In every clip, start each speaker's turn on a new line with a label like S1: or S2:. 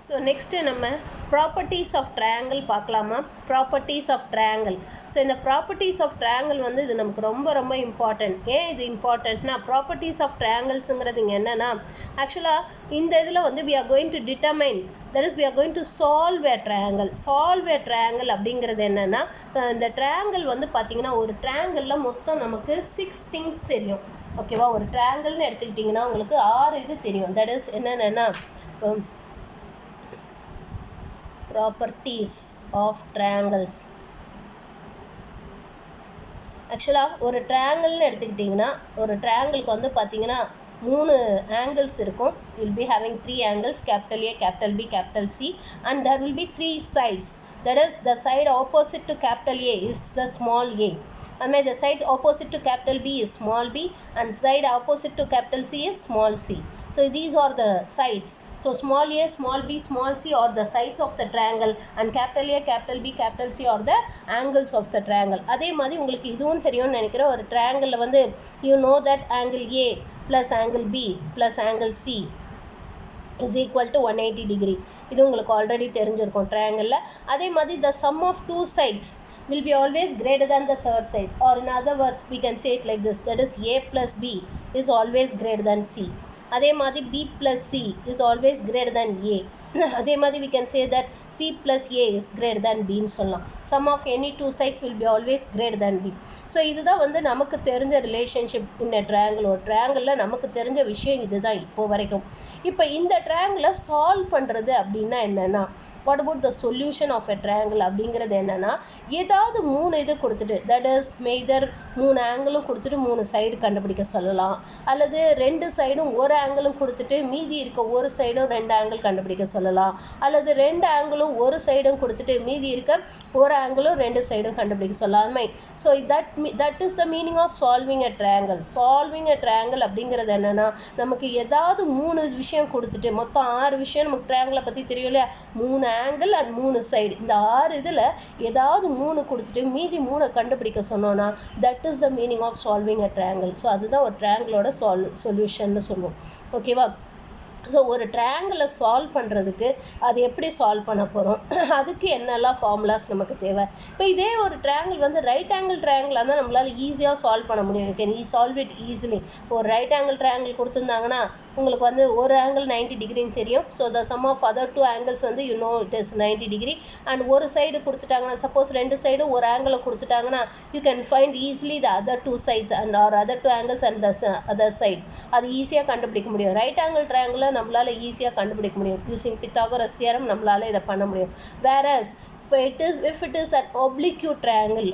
S1: So next நம்ம properties of triangle பார்க்கலாமா? Properties of triangle. So இந்த properties of triangle வந்து இது நமக்கு ரொம்ப important. ஏன் இது importantனா properties of trianglesங்கிறது இங்க என்னன்னா actually இந்த இதுல வந்து we are going to determine, that is we are going to solve a triangle. Solve a triangle அப்படிங்கிறது என்னன்னா இந்த triangle வந்து பாத்தீங்கன்னா ஒரு triangleல மொத்தம் நமக்கு 6 things தெரியும். ஓகேவா? ஒரு triangleன்னு எடுத்துக்கிட்டீங்கன்னா உங்களுக்கு 6 இது தெரியும். that is என்னன்னா properties of triangles. Actually ஒரு triangleன்னு எடுத்துக்கிட்டீங்கன்னா ஒரு triangleக்கு வந்து பாத்தீங்கன்னா 3 angles இருக்கும். You will be having 3 angles, capital A, capital B, capital C, and there will be 3 sides. That is the side opposite to capital A is the small a, and the side opposite to capital B is small b, and side opposite to capital C is small c. So these are the sides. So small a, small b, small c are the sides of the triangle, and capital A, capital B, capital C are the angles of the triangle. அதே மாதிரி உங்களுக்கு இதுவும் தெரியும்னு நினைக்கிறேன். ஒரு triangle வந்து you know that angle A plus angle B plus angle C is equal to 180 degree. இது உங்களுக்கு already தெரிஞ்சிருக்கும் triangle. அதே மாதிரி the sum of two sides will be always greater than the third side, or in other words we can say it like this, that is A plus B is always greater than C. அதே மாதிரி B plus C is always greater than A. அதே மாதிரி we can say that C plus A is greater than B ன்னு சொல்லலாம். Sum of any two sides will be always greater than B. So இதுதான் வந்து நமக்கு தெரிஞ்ச relationship in a triangle. ஒரு triangleல நமக்கு தெரிஞ்ச விஷயம் இதுதான் இப்போ வரைக்கும். இப்போ இந்த triangle solve பண்றது அப்படின்னா என்னன்னா what about the solution of a triangle அப்படிங்கிறது என்னன்னா ஏதாவது 3 இது கொடுத்துட்டு, that is either 3 ஆங்கிளும் கொடுத்துட்டு 3 சைடு கண்டுபிடிக்க சொல்லலாம், அல்லது 2 சைடும் ஒரு ஆங்கிளும் கொடுத்துட்டு மீதி இருக்க ஒரு சைடும் 2 ஆங்கிள் கண்டுபிடிக்க சொல்லலாம், அல்லது 2 ஆங்கிளும் ஒரு சைடும் கொடுத்துட்டு மீதி இருக்க ஒரு ஆங்கிளும் 2 சைடும் கண்டுபிடிக்க சொல்லலாம். So that is the meaning of solving a triangle. Solving a triangle அப்படிங்கிறது என்னன்னா நமக்கு ஏதாவது 3 விஷயம் கொடுத்துட்டு, மொத்தம் 6 விஷயம் நமக்கு triangle பத்தி தெரியும் இல்லையா, 3 ஆங்கிள் அண்ட் 3 சைடு, இந்த 6 இதுல ஏதாவது 3 கொடுத்துட்டு மீதி 3 கண்டுபிடிக்க சொன்னோம்னா that is the meaning of solving a triangle. So அதுதான் ஒரு triangleோட சொல்யூஷன் சொல்லுவோம். ஓகேவா? ஸோ ஒரு ட்ரையாங்கிளை சால்வ் பண்ணுறதுக்கு அது எப்படி சால்வ் பண்ண போகிறோம், அதுக்கு என்னெல்லாம் ஃபார்முலாஸ் நமக்கு தேவை. இப்போ இதே ஒரு ட்ரையாங்கிள் வந்து ரைட் ஆங்கிள் ட்ரையாங்கிளாக இருந்தால் நம்மளால் ஈஸியாக சால்வ் பண்ண முடியும். You can solve it easily. ஒரு ரைட் ஆங்கிள் ட்ரையாங்கிள் கொடுத்துருந்தாங்கன்னா உங்களுக்கு வந்து ஒரு ஆங்கிள் 90 டிகிரின்னு தெரியும். So the sum of other 2 angles வந்து you know it is 90 degree. And ஒரு சைடு கொடுத்துட்டாங்கன்னா, சப்போஸ் 2 சைடும் ஒரு ஆங்கிளை கொடுத்துட்டாங்கன்னா you can find easily the other 2 sides and or other 2 angles and the other side. அது ஈஸியாக கண்டுபிடிக்க முடியும். ரைட் ஆங்கிள் ட்ரையாங்கிளை நம்மளால ஈஸியாக கண்டுபிடிக்க முடியும். யூசிங் பித்தாகரஸ் தியரம் நம்மளால இதை பண்ண முடியும். whereas if it is an oblique triangle,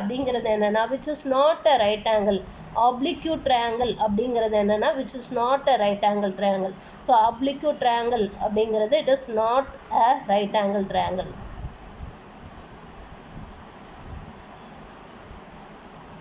S1: அப்படிங்கிறது என்னன்னா which is not a right angle. Oblique triangle அப்படிங்கிறது என்னன்னா which is not a right angle triangle. So oblique triangle அப்படிங்கிறது it is not a right angle triangle.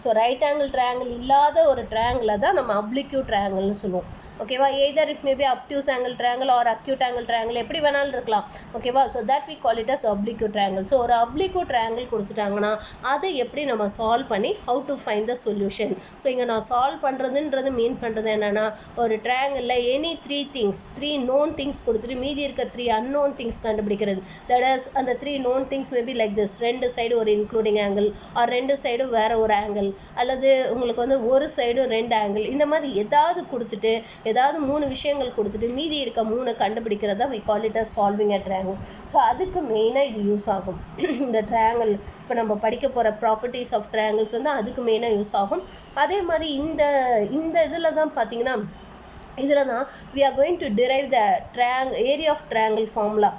S1: So right angle triangle இல்லாத ஒரு ட்ரையாங்கிளை தான் நம்ம அப்ளிக்யூ ட்ரையாங்கிள்னு சொல்லுவோம். ஓகேவா? Either it may be obtuse angle triangle or acute angle triangle, எப்படி வேணாலும் இருக்கலாம். ஓகேவா? So that we call it as oblique triangle. So ஒரு அப்ளிக்யூ ட்ரையாங்கிள் கொடுத்துட்டாங்கன்னா அதை எப்படி நம்ம சால்வ் பண்ணி how to find the solution. So இங்கே நான் சால்வ் பண்ணுறதுன்றது மீன் பண்ணுறது என்னென்னா ஒரு ட்ரையாங்கிளில் எனி 3 known things கொடுத்துட்டு மீதி இருக்க 3 unknown things கண்டுபிடிக்கிறது. தட் இஸ் அந்த 3 known things may be like this, 2 side ஒரு இன்க்ளூடிங் ஆங்கிள் ஆர் 2 சைடு வேற ஒரு ஆங்கிள், அல்லது உங்களுக்கு வந்து ஒரு சைடு 2 ஆங்கிள், இந்த மாதிரி ஏதாவது கொடுத்துட்டு ஏதாவது 3 விஷயங்கள் கொடுத்துட்டு மீதி இருக்க 3 கண்டுபிடிக்கிறதா we call it as solving a triangle. So அதுக்கு மெயினாக இது யூஸ் ஆகும். இந்த ட்ரையாங்கிள் இப்போ நம்ம படிக்க போகிற ப்ராப்பர்ட்டிஸ் ஆஃப் ட்ரையாங்கிள்ஸ் வந்து அதுக்கு மெயினாக யூஸ் ஆகும். அதே மாதிரி இந்த இதில் தான் பார்த்தீங்கன்னா இதில் தான் we are going to derive the area of triangle formula.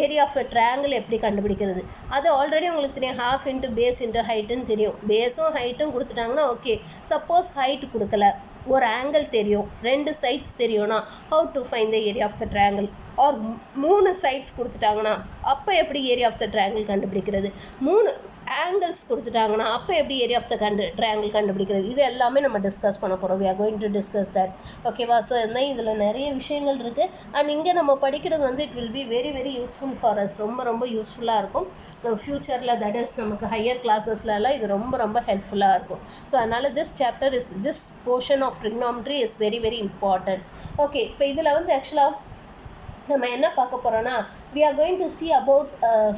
S1: Area of triangle எப்படி கண்டுபிடிக்கிறது அது ஆல்ரெடி உங்களுக்கு தெரியும். half into base into height-ன்னு தெரியும். பேஸும் ஹைட்டும் கொடுத்துட்டாங்கன்னா ஓகே. சப்போஸ் ஹைட் கொடுக்கல, ஒரு ஆங்கிள் தெரியும், 2 sides தெரியும்னா how to find the area of the triangle. Or 3 sides கொடுத்துட்டாங்கன்னா அப்போ எப்படி ஏரியா ஆஃப் த ட்ரையாங்கிள் கண்டுபிடிக்கிறது, 3 angles கொடுத்துட்டாங்கன்னா அப்போ எப்படி ஏரியா ஆஃப் த ட்ரையாங்கிள் கண்டுபிடிக்கிறது, இது எல்லாமே நம்ம டிஸ்கஸ் பண்ண போகிறோம். we are going to discuss that. ஓகேவா? ஸோ என்ன இதில் நிறைய விஷயங்கள் இருக்குது. அண்ட் இங்கே நம்ம படிக்கிறது வந்து it will be very useful for us. ரொம்ப யூஸ்ஃபுல்லாக இருக்கும் ஃப்யூச்சரில். தட் இஸ் நமக்கு ஹையர் கிளாஸஸ்லாம் இது ரொம்ப ஹெல்ப்ஃபுல்லாக இருக்கும். ஸோ அதனால் this portion of trigonometry is very important. Okay, இப்போ இதில் வந்து ஆக்சுவலாக நம்ம என்ன பார்க்க போறோம்னா we are going to see about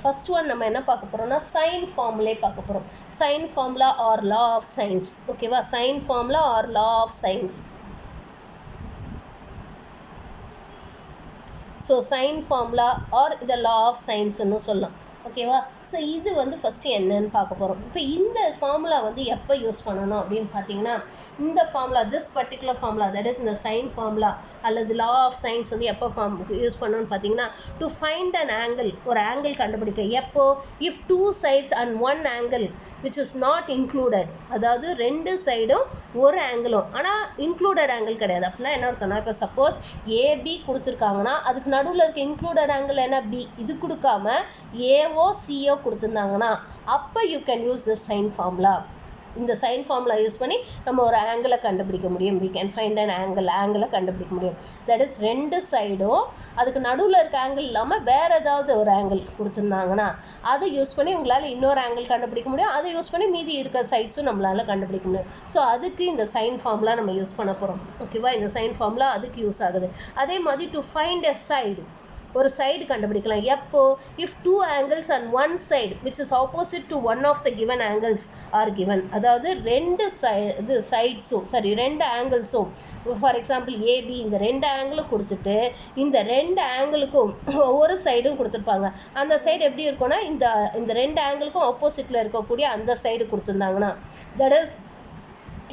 S1: first one நம்ம என்ன பார்க்க போறோம்னா sin formula பார்க்க போறோம். sin formula or law of sines. ஓகேவா? sin formula or law of sines. So sin formula or the law of sines ன்னு சொல்லலாம். ஓகேவா? ஸோ இது வந்து ஃபஸ்ட்டு என்னன்னு பார்க்க போகிறோம். இப்போ இந்த ஃபார்முலா வந்து எப்போ யூஸ் பண்ணணும் அப்படின்னு பார்த்தீங்கன்னா இந்த formula this particular formula that is இந்த சைன் ஃபார்முலா அல்லது லா ஆஃப் சைன்ஸ் வந்து எப்போ யூஸ் பண்ணணும்னு பார்த்தீங்கன்னா டு ஃபைண்ட் அன் ஆங்கிள், ஒரு ஆங்கிள் கண்டுபிடிக்க. எப்போ? If two sides and one angle which is not included, அதாவது ரெண்டு சைடும் ஒரு ஆங்கிளும் ஆனால் இன்க்ளூடட் ஆங்கிள் கிடையாது. அப்படின்னா என்ன அர்த்தம்னா இப்போ சப்போஸ் ஏபி கொடுத்துருக்காங்கன்னா அதுக்கு நடுவில் இருக்க இன்க்ளூடட் ஆங்கிள் என்ன பி, இது கொடுக்காம ஏஓ சிஓ கொடுத்துருந்தாங்கன்னா அப்போ you can use the sign formula. இந்த சைன் ஃபார்முலா யூஸ் பண்ணி நம்ம ஒரு ஆங்கிளை கண்டுபிடிக்க முடியும். we can find an ஆங்கிளை கண்டுபிடிக்க முடியும். தட் இஸ் ரெண்டு சைடும் அதுக்கு நடுவில் இருக்க ஆங்கிள் இல்லாமல் வேற ஏதாவது ஒரு ஆங்கிள் கொடுத்துருந்தாங்கன்னா அதை யூஸ் பண்ணி உங்களால் இன்னொரு ஆங்கிள் கண்டுபிடிக்க முடியும். அதை யூஸ் பண்ணி மீதி இருக்க சைட்ஸும் நம்மளால் கண்டுபிடிக்க முடியும். ஸோ அதுக்கு இந்த சைன் ஃபார்முலா நம்ம யூஸ் பண்ண போகிறோம். ஓகேவா? இந்த சைன் ஃபார்முலா அதுக்கு யூஸ் ஆகுது. அதே மாதிரி டு ஃபைண்ட் எ சைடு, ஒரு சைடு கண்டுபிடிக்கலாம். எப்போ? If two angles and one side which is opposite to one of the given angles are given, அதாவது ரெண்டு சைட்ஸும் ரெண்டு ஆங்கிள்ஸும் ஃபார் எக்ஸாம்பிள் ஏபி இந்த ரெண்டு ஆங்கிளும் கொடுத்துட்டு இந்த ரெண்டு ஆங்கிளுக்கும் ஒவ்வொரு சைடும் கொடுத்துருப்பாங்க. அந்த சைடு எப்படி இருக்கும்னா இந்த ரெண்டு ஆங்கிளுக்கும் ஆப்போசிட்டில் இருக்கக்கூடிய அந்த சைடு கொடுத்துருந்தாங்கன்னா தட் இஸ்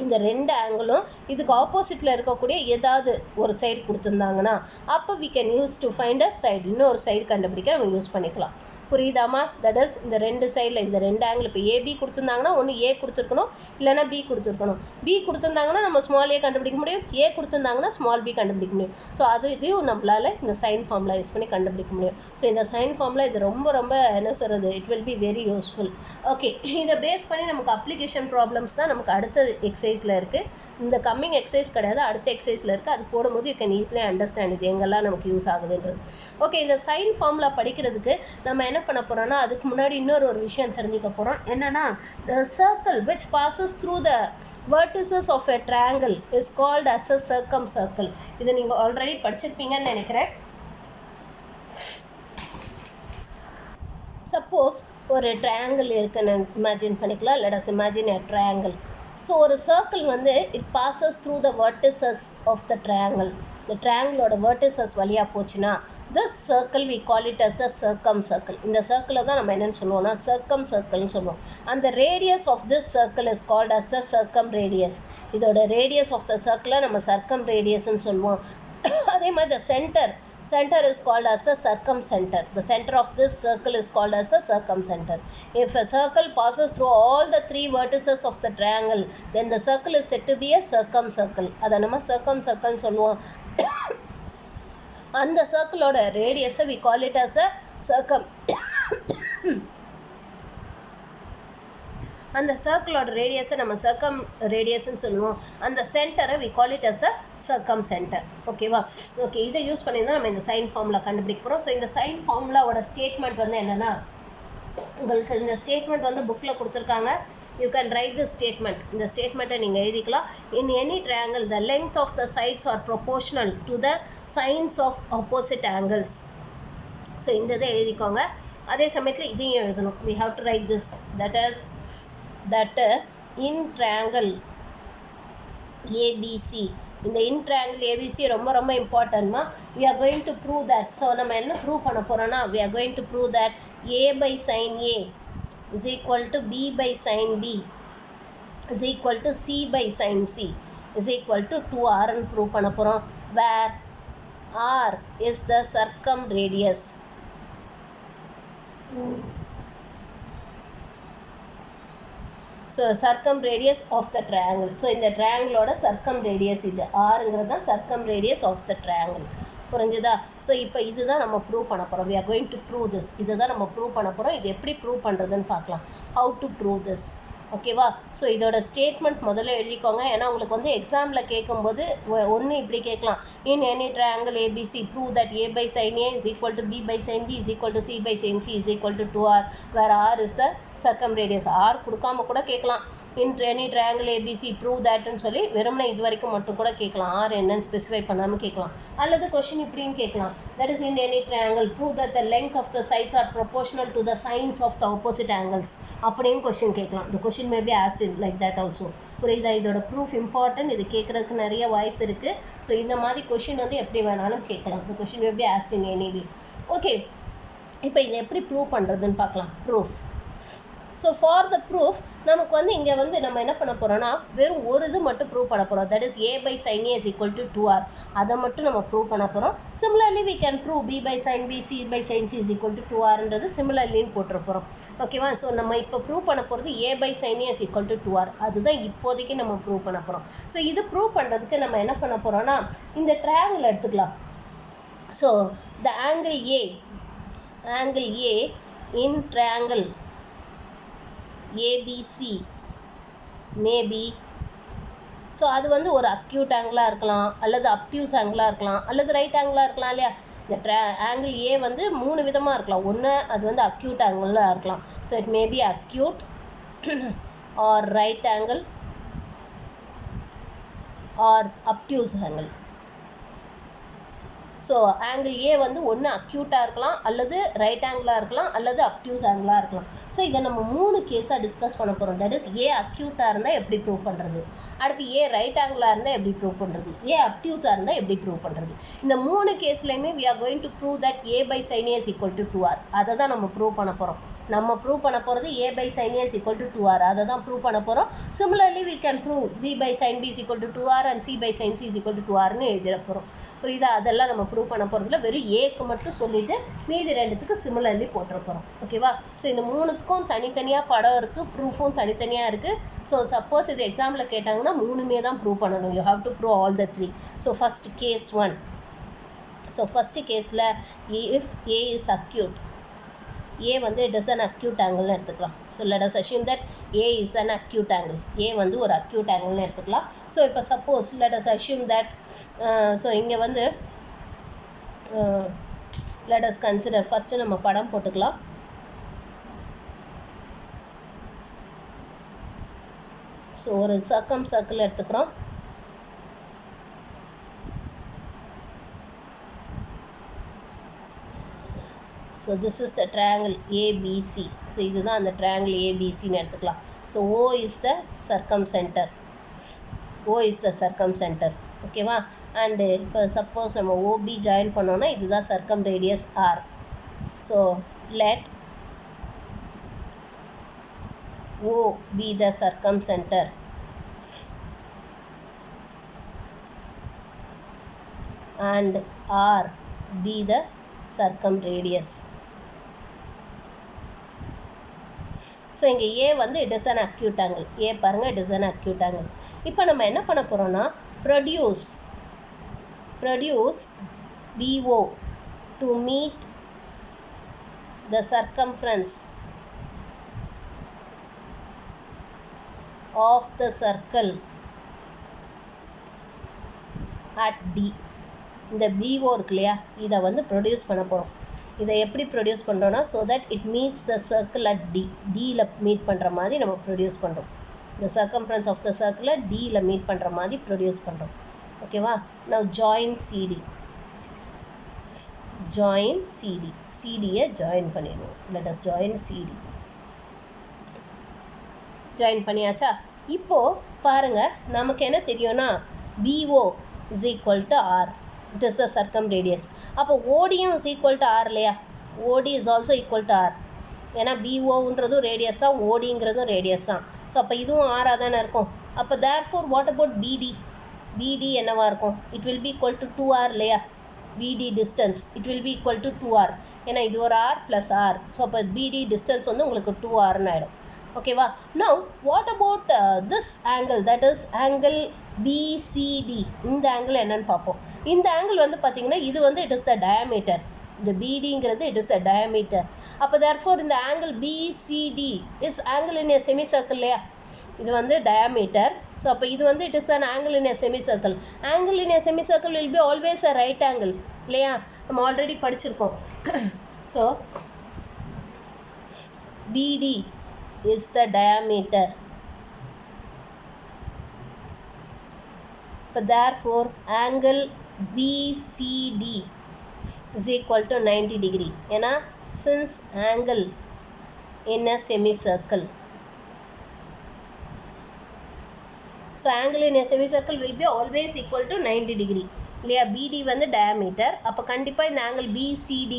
S1: இந்த ரெண்டு ஆங்கிளும் இதுக்கு ஆப்போசிட்டில் இருக்கக்கூடிய ஏதாவது ஒரு சைடு கொடுத்துருந்தாங்கன்னா அப்போ we can use to find a side, இன்னொரு சைடு கண்டுபிடிக்க நம்ம யூஸ் பண்ணிக்கலாம். புரியுதாமா? தட் இஸ் இந்த ரெண்டு சைடில் இந்த ரெண்டு ஆங்கிள் இப்போ ஏபி கொடுத்துருந்தாங்கன்னா ஒன்று ஏ கொடுத்துருக்கணும் இல்லைனா பி கொடுத்துருக்கணும். பி கொடுத்துருந்தாங்கன்னா நம்ம ஸ்மால் ஏ கண்டுபிடிக்க முடியும், ஏ கொடுத்துருந்தாங்கன்னா ஸ்மால் பி கண்டுபிடிக்க முடியும். ஸோ இதையும் நம்மளால் இந்த சைன் ஃபார்முலா யூஸ் பண்ணி கண்டுபிடிக்க முடியும். ஸோ இந்த சைன் ஃபார்முலா இது ரொம்ப ரொம்ப என்ன சொல்கிறது, it will be very useful. Okay, இதை பேஸ் பண்ணி நமக்கு அப்ளிகேஷன் ப்ராப்ளம்ஸ் தான் நமக்கு அடுத்த எக்ஸசைஸில் இருக்குது. இந்த கம்மிங் எக்ஸசைஸ் கிடையாது, அடுத்த எக்ஸசைஸில் இருக்குது. அது போடும்போது யூ கேன் ஈஸிலி அண்டர்ஸ்டாண்ட் இது எங்கெல்லாம் நமக்கு யூஸ் ஆகுதுன்றது. ஓகே, இந்த சைன் ஃபார்முலா படிக்கிறதுக்கு நம்ம என்ன பண்ண போகிறோம்னா அதுக்கு முன்னாடி இன்னொரு விஷயம் தெரிஞ்சுக்க போகிறோம். என்னன்னா the circle which passes through the vertices of a triangle is called as a circumcircle. இதை நீங்கள் ஆல்ரெடி படிச்சிருப்பீங்கன்னு நினைக்கிறேன். சப்போஸ் ஒரு ட்ரையாங்கிள் இருக்குன்னு இமேஜின் பண்ணிக்கலாம். let us imagine a triangle. So ஒரு சர்க்கிள் வந்து it passes through the vertices of the triangle. இந்த ட்ரையாங்கிளோட வெர்டிசஸ் வழியாக போச்சுன்னா this circle we call it as a circumcircle. இந்த சர்க்கிளை தான் நம்ம என்னன்னு சொல்லுவோம்னா circumcircle சொல்லுவோம். அந்த radius of this circle is called as the circumradius. இதோட radius of the circle நம்ம circumradius ன்னு சொல்லுவோம். அதே மாதிரி the center is called as the circumcenter. The center of this circle is called as a circumcenter. If a circle passes through all the three vertices of the triangle, then the circle is said to be a circumcircle. அதை நம்ம circumcircle சொல்லுவோம். அந்த சர்க்கிளோட ரேடியஸை we call it as a அந்த சர்க்கிளோட ரேடியஸை நம்ம சர்க்கம் ரேடியஸ்ன்னு சொல்லுவோம். அந்த சென்டரை we call it as a circumcenter. ஓகேவா? ஓகே, இதை யூஸ் பண்ணி தான் நம்ம இந்த சைன் ஃபார்முலா கண்டுபிடிக்க போகிறோம். ஸோ இந்த சைன் ஃபார்முலாவோட ஸ்டேட்மெண்ட் வந்து என்னென்னா உங்களுக்கு இந்த ஸ்டேட்மெண்ட் வந்து புக்கில் கொடுத்துருக்காங்க. You can write the statement. இந்த ஸ்டேட்மெண்ட்டை நீங்கள் எழுதிக்கலாம். In any triangle the length of the sides are proportional to the sines of opposite angles. So இந்த இதை எழுதிக்கோங்க. அதே சமயத்தில் இதையும் எழுதணும். we have to write this. that is in triangle ABC. இந்த in triangle ABC ரொம்ப ரொம்ப இம்பார்ட்டன்ட்மா. we are going to prove that. So நம்ம என்ன ப்ரூவ் பண்ண போகிறோம்னா we are going to prove that A by sin A is equal to B by sin B is equal to C by sin C is equal to 2R ன்னு prove பண்ண போகிறோம். where R is the circumradius. So circumradius of the triangle. So இந்த triangleோட circumradius இது Rங்கிறது தான் circumradius of the triangle. புரிஞ்சுதா? So இப்போ இதுதான் நம்ம ப்ரூவ் பண்ண போகிறோம். we are going to prove this. இதை தான் நம்ம ப்ரூவ் பண்ண போகிறோம். இது எப்படி ப்ரூவ் பண்ணுறதுன்னு பார்க்கலாம். how to prove this. ஓகேவா? ஸோ இதோட ஸ்டேட்மெண்ட் முதல்ல எழுதிக்கோங்க. ஏன்னா உங்களுக்கு வந்து எக்ஸாமில் கேட்கும்போது ஒன்று இப்படி கேட்கலாம். இன் any triangle ABC prove that A by sin A is equal to B by sin B is equal to C by sin C is equal to 2R where R is the circumradius. R கொடுக்காம கூட கேட்கலாம். In any triangle ABC prove that ன்னு சொல்லி வெறுமனே இது வரைக்கும் மட்டும் கூட கேட்கலாம். R என்னன்னு ஸ்பெசிஃபை பண்ணாம கேட்கலாம். அல்லது கொஸ்டின் இப்படின்னு கேட்கலாம். That is in any triangle prove that the length of the sides are proportional to the sines of the opposite angles. அப்படின்னு கொஸ்டின் கேட்கலாம். The question may be asked in like that also. புரியுதா? இதோட proof important. இது கேட்கறதுக்கு நிறைய வாய்ப்பு இருக்கு. So இந்த மாதிரி கொஸ்டின் வந்து எப்படி வேணாலும் கேட்கலாம். The question may be asked in any way. Okay, இப்போ இதை எப்படி ப்ரூவ் பண்ணுறதுன்னு பார்க்கலாம். Proof. So for the proof நமக்கு வந்து இங்கே வந்து நம்ம என்ன பண்ண போகிறோம்னா வெறும் ஒரு இது மட்டும் ப்ரூவ் பண்ண போகிறோம். That is A by sin A is equal to 2R. அதை மட்டும் நம்ம ப்ரூவ் பண்ண போகிறோம். Similarly we can prove B by sin B, C by sin C is equal to 2Rன்றது சிமிலர்லின்னு போட்டுற போகிறோம். ஓகேவா? ஸோ நம்ம இப்போ ப்ரூவ் பண்ண போகிறது A by sin A is equal to 2R. அதுதான் இப்போதைக்கு நம்ம ப்ரூவ் பண்ண போகிறோம். ஸோ இது ப்ரூவ் பண்ணுறதுக்கு நம்ம என்ன பண்ண போகிறோம்னா இந்த ட்ரையாங்கிள் எடுத்துக்கலாம். So the angle A in triangle ABC maybe, so அது வந்து ஒரு அக்யூட் ஆங்கிளாக இருக்கலாம், அல்லது அப்டியூஸ் ஆங்கிளாக இருக்கலாம், அல்லது ரைட் ஆங்கிளாக இருக்கலாம் இல்லையா? இந்த ஆங்கிள் ஏ வந்து 3 விதமாக இருக்கலாம். ஒன்று அது வந்து அக்யூட் ஆங்கிளாக இருக்கலாம். So it may be acute or right angle or obtuse angle. So angle A வந்து ஒன்று அக்யூட்டாக இருக்கலாம், அல்லது ரைட் ஆங்கிளாக இருக்கலாம், அல்லது அப்டியூஸ் ஆங்கிளாக இருக்கலாம். ஸோ இதை நம்ம 3 கேஸாக டிஸ்கஸ் பண்ண போகிறோம். தட் இஸ் ஏ அக்யூட்டாக இருந்தால் எப்படி ப்ரூவ் பண்ணுறது, அடுத்து ஏ ரைட் ஆங்கிளாக இருந்தால் எப்படி ப்ரூவ் பண்ணுறது, ஏ அப்டியூஸாக இருந்தால் எப்படி ப்ரூவ் பண்ணுறது. இந்த 3 கேஸ்லையுமே we are going to prove that A by sin A is equal to 2R. அதை தான் நம்ம ப்ரூவ் பண்ண போகிறோம். நம்ம ப்ரூவ் பண்ண போகிறது A by sin A is equal to 2R. அதை தான் ப்ரூவ் பண்ண போகிறோம். Similarly we can prove B by sin B is equal to 2R and C by sin C is equal to 2Rன்னு எழுதிட போகிறோம். புரியுதா? அதெல்லாம் நம்ம ப்ரூவ் பண்ண போகிறதுல வெறும் ஏக்கு மட்டும் சொல்லிவிட்டு மீதி 2த்துக்கு சிமிலர்லி போட்டுற போகிறோம். ஓகேவா? ஸோ இந்த 3த்துக்கும் தனித்தனியாக படம் இருக்குது, ப்ரூஃபும் தனித்தனியாக இருக்குது. ஸோ சப்போஸ் இது எக்ஸாமில் கேட்டாங்கன்னா 3மே தான் ப்ரூவ் பண்ணணும். You have to prove all the 3. So first case 1. So first கேஸில் if A is acute, A வந்து it is an acute angle எடுத்துக்கலாம். So let us assume that A is an acute angle. A வந்து ஒரு acute angle எடுத்துக்கலாம். So இப்போ suppose let us assume that so இங்கே வந்து let us consider first நம்ம படம் போட்டுக்கலாம். ஸோ ஒரு சர்க்கிள் எடுத்துக்கிறோம். So this is the triangle ABC. So இதுதான் அந்த triangle ABCன்னு எடுத்துக்கலாம். So O is the circumcenter. O is the circumcenter. ஓகேவா? அண்ட் இப்போ சப்போஸ் நம்ம OB ஜாயின் பண்ணோன்னா இதுதான் circumradius R. So let O be the circumcenter and R be the circumradius. So இங்கே A வந்து it is an acute angle. A பாருங்கள், it is an acute angle. இப்போ நம்ம என்ன பண்ண போகிறோம்னா produce BO to meet the circumference of the circle at D. இந்த BO இருக்கு இல்லையா, இதை வந்து ப்ரொடியூஸ் பண்ண போகிறோம். இதை எப்படி ப்ரொடியூஸ் பண்ணுறோன்னா so that it meets the circle at D. Dயில் மீட் பண்ணுற மாதிரி நம்ம ப்ரொடியூஸ் பண்ணுறோம். இந்த சர்க்கம்ஃபரன்ஸ் ஆஃப் த சர்க்கிளை Dயில் மீட் பண்ணுற மாதிரி ப்ரொடியூஸ் பண்ணுறோம். ஓகேவா? Now join CD. சிடியை ஜாயின் பண்ணிடுவோம். Let us join CD. Join பண்ணியாச்சா? இப்போது பாருங்கள், நமக்கு என்ன தெரியும்னா BO is equal to R. It is the circumradius. அப்போ ODயும் is equal to R இல்லையா? OD is also equal to R. ஏன்னா BOன்றதும் ரேடியஸ் தான், ODங்கிறதும் ரேடியஸ் தான். ஸோ அப்போ இதுவும் ஆராக தானே இருக்கும். அப்போ therefore what about BD? BD என்னவா இருக்கும்? It will B equal to 2R இல்லையா? BD distance it will be equal to 2R. ஏன்னா இது ஒரு R plus R. ஸோ அப்போ BD distance வந்து உங்களுக்கு 2Rன்னு ஆகிடும். ஓகேவா? now what about this angle, that is angle BCD. இந்த ஆங்கிள் என்னன்னு பார்ப்போம். இந்த ஆங்கிள் வந்து பார்த்தீங்கன்னா இது வந்து இட் இஸ் த டயாமீட்டர். இந்த BDங்கிறது இட் இஸ் த டயாமீட்டர். அப்போ therefore இந்த angle BCD is angle in a semi circle இல்லையா? இது வந்து டயாமீட்டர். ஸோ அப்போ இது வந்து it is an angle in a semi circle. Angle in a semi circle will be always a right angle இல்லையா? நம்ம ஆல்ரெடி படிச்சிருக்கோம். So BD is the diameter. So therefore angle BCD is equal to 90 degree. Since angle in a semicircle, so angle in a semicircle will be always equal to 90 degree. இல்லையா? BD வந்து diameter. அப்போ கண்டிப்பாக இந்த angle BCD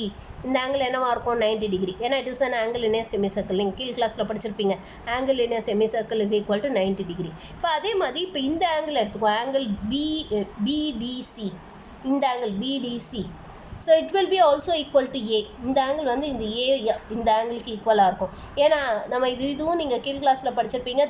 S1: இந்த angle என்னவா இருக்கும்? 90 degree. ஏன்னா it is an angle in a semicircle. நீங்கள் கீழ் கிளாஸில் படிச்சிருப்பீங்க. angle in a semicircle is equal to 90 degree. இப்போ அதே மாதிரி இப்போ இந்த angle எடுத்துக்கோ. angle BDC. இந்த angle BDC. So it will be also equal to A. இந்த angle வந்து இந்த A இந்த angle-க்கு ஈக்குவலாக இருக்கும். ஏன்னா நம்ம இதுவும் நீங்கள் கீழ் கிளாஸில் படிச்சிருப்பீங்க.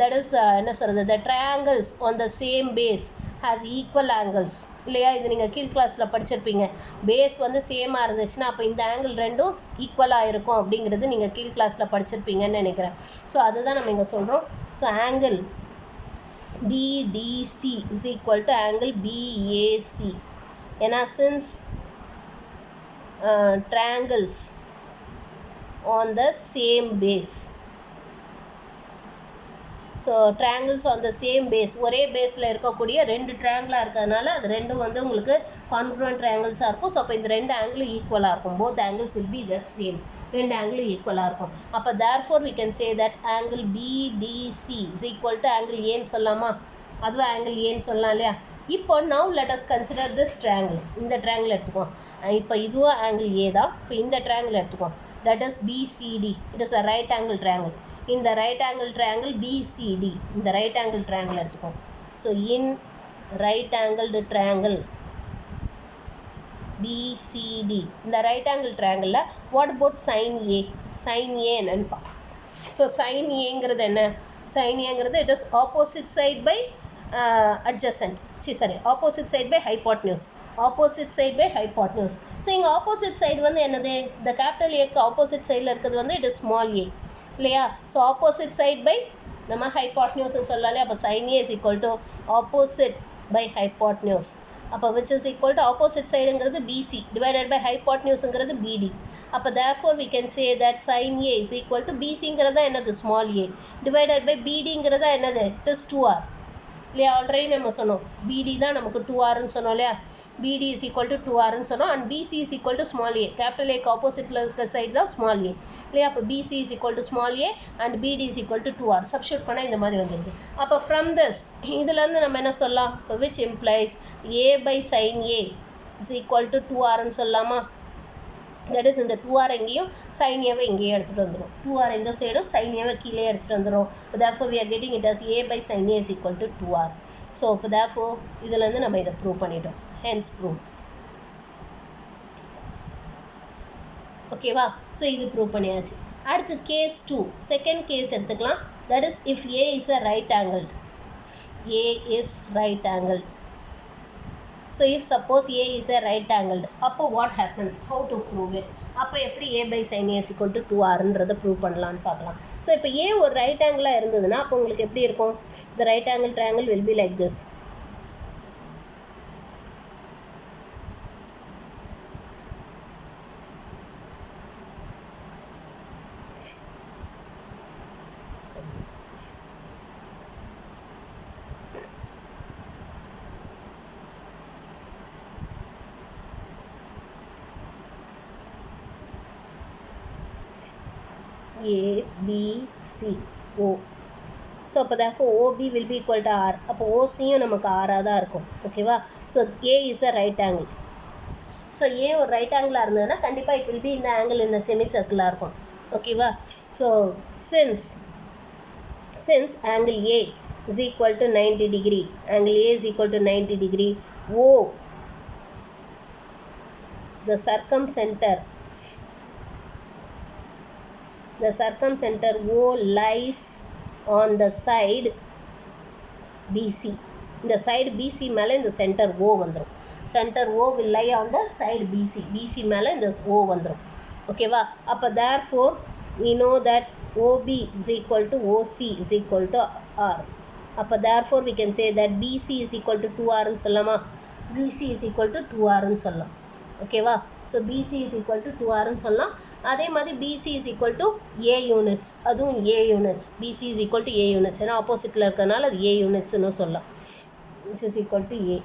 S1: that is என்ன சொல்கிறது, the triangles on the same base has equal angles. இல்லையா? இது நீங்கள் கீழ் கிளாஸில் படிச்சிருப்பீங்க. பேஸ் வந்து சேமாக இருந்துச்சுன்னா அப்போ இந்த ஆங்கிள் ரெண்டும் ஈக்குவலாக இருக்கும் அப்படிங்கிறது நீங்கள் கீழ் கிளாஸில் படிச்சிருப்பீங்கன்னு நினைக்கிறேன். ஸோ அதுதான் நம்ம இங்கே சொல்கிறோம். So angle BDC is equal to angle BAC. ஏன்னா since triangles on the same base, so triangles on the same base, ஒரே பேஸில் இருக்கக்கூடிய ரெண்டு ட்ரையாங்கிளாக இருக்கிறதுனால அது ரெண்டும் வந்து உங்களுக்கு கான்க்ருவன்ட் ட்ரையாங்கிள்ஸாக இருக்கும். ஸோ அப்போ இந்த ரெண்டு ஆங்கிளும் ஈக்குவலாக இருக்கும். Both angles will be the same. ரெண்டு ஆங்கிளும் ஈக்குவலாக இருக்கும். அப்போ therefore we can say that angle BDC is equal to angle ஏன்னு சொல்லலாமா? அதுவே ஆங்கிள் ஏன்னு சொல்லலாம் இல்லையா? இப்போ now let us consider this triangle. இந்த triangle எடுத்துக்கோம். இப்போ இதுவும் ஆங்கிள் ஏ தான். இப்போ இந்த triangle எடுத்துக்கோம். that is BCD. it is a right angle triangle. இந்த right angle triangle BCD. இந்த right angle triangle எடுத்துக்கோம். so in right angled triangle BCD, இந்த right angle triangle what about sin A? sin A என்னன்னு so sin Aங்கிறது என்ன? sin Aங்கிறது it is opposite side by adjacent. opposite side by hypotenuse. opposite side by hypotenuse. so இங்க opposite side வந்து என்னது? the capital A க்கு opposite sideல இருக்கிறது வந்து it is small a. இல்லையா? so opposite side by நம்ம hypotenuse சொல்லலாம். அப்போ sin A is equal to opposite by hypotenuse. அப்போ which is equal to opposite sideங்கிறது BC divided by hypotenuseங்கிறது BD. அப்போ therefore we can say that sin A is equal to BCங்கிறதா என்னது? small a divided by BDங்கிறதா என்னது? it is 2R. இல்லையா? Already நம்ம சொன்னோம் BD தான் நமக்கு 2Rன்னு சொன்னோம் இல்லையா? BD is equal to 2Rன்னு சொன்னோம். and BC is equal to small a. capital A ஆப்போசிட்டில் இருக்க சைடு தான் small a. இல்லையா? அப்போ BC is equal to small a and BD is equal to 2R. Substitute பண்ணால் இந்த மாதிரி வந்துடுது. அப்போ from this இதுலேருந்து நம்ம என்ன சொல்லலாம்? இப்போ which implies A by sin A is equal to 2Rன்னு சொல்லலாமா? that is இந்த 2R எங்கேயும் sin A இங்கேயே எடுத்துகிட்டு வந்துடும். 2R இந்த சைடும் sin A கீழே எடுத்துகிட்டு வந்துடும். therefore we are getting it as A by sin A is equal to 2R. so இப்போ therefore இதுலேருந்து நம்ம இதை ப்ரூவ் பண்ணிட்டோம். hence proof. ஓகேவா? ஸோ இது ப்ரூவ் பண்ணியாச்சு. அடுத்து கேஸ் 2 செகண்ட் கேஸ் எடுத்துக்கலாம். that is if A is a right angled. A is right angled. so if suppose A is a right angled, அப்போ what happens? how to prove it? அப்போ எப்படி A by sin A is equal to 2Rன்றதை prove பண்ணலான்னு பார்க்கலாம். So இப்போ A ஒரு right ஆங்கிளாக இருந்ததுன்னா அப்போ உங்களுக்கு எப்படி இருக்கும்? the right angle triangle will be like this. A, B, C, O. So அப்போ therefore OB will be equal to R. அப்போ OCயும் நமக்கு ஆராக தான் இருக்கும். ஓகேவா? So A is a right angle. So A ஒரு ரைட் ஆங்கிளாக இருந்ததுன்னா கண்டிப்பாக it will be இந்த ஆங்கிள் இந்த செமி சர்க்கிளாக இருக்கும். ஓகேவா? So since angle A is equal to 90 degree, angle A is equal to 90 degree, O, the circumcenter O lies on the side BC. இந்த side BC மேலே இந்த center O வந்துடும். center O will lie on the side BC. BC மேலே இந்த O வந்துடும். ஓகேவா? அப்போ therefore we know that OB is equal to OC is equal to R. அப்போ therefore we can say that BC is equal to 2R ன்னு சொல்லலாமா? BC is equal to 2R ன்னு சொல்லலாம். ஓகேவா? So BC is equal to 2Rன்னு சொல்லலாம். அதே மாதிரி BC is equal to A units, அதுவும் A units. BC is equal to A units, ஏன்னா ஆப்போசிட்டில் இருக்கிறதுனால அது A unitsன்னு சொல்லலாம், which is equal to A.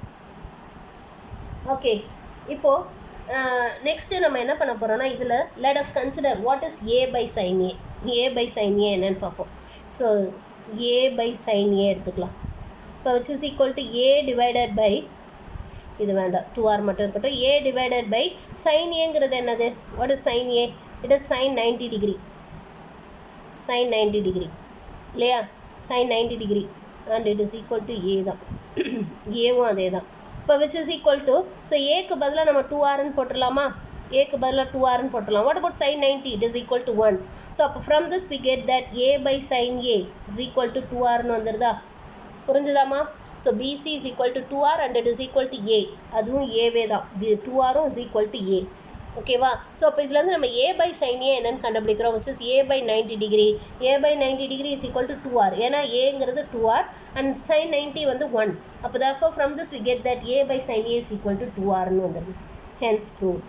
S1: Okay, இப்போது நெக்ஸ்ட்டு நம்ம என்ன பண்ண போகிறோம்னா, இதில் let us consider what is A by sin A. A by sin A என்னன்னு பார்ப்போம். So A by sin A எடுத்துக்கலாம். இப்போ which is equal to A divided by, இது வேண்டாம், 2R மட்டும் இருக்கட்டும். A divided by sin Aங்கிறது என்னது? What is sin A? It is sin 90 degree. Sin 90 degree இல்லையா? sin 90 degree and it is equal to A தான். ஏவும் அதே தான். இப்போ which is equal to, so ஏக்கு பதிலாக நம்ம 2Rன்னு போட்டுடலாமா? ஏக்கு பதிலாக 2Rன்னு போட்டுடலாம். What about sin 90? It is equal to 1. So அப்போ from this we get that A by sin A is equal to 2Rன்னு வந்துருதா? புரிஞ்சுதாமா? So BC is equal to 2R and it is equal to A. அதுவும் ஏவே தான். 2Rம் is equal to A. ஓகேவா? So அப்போ இதுலேருந்து நம்ம A by sin A என்னன்னு கண்டுபிடிக்கிறோம், which is A by 90 degree. A by 90 degree is equal to 2R. ஏன்னா Aங்கிறது 2R and sin 90 வந்து 1. அப்போ therefore from this we get that A by sin A is equal to 2Rன்னு வந்துடுது. Hence true.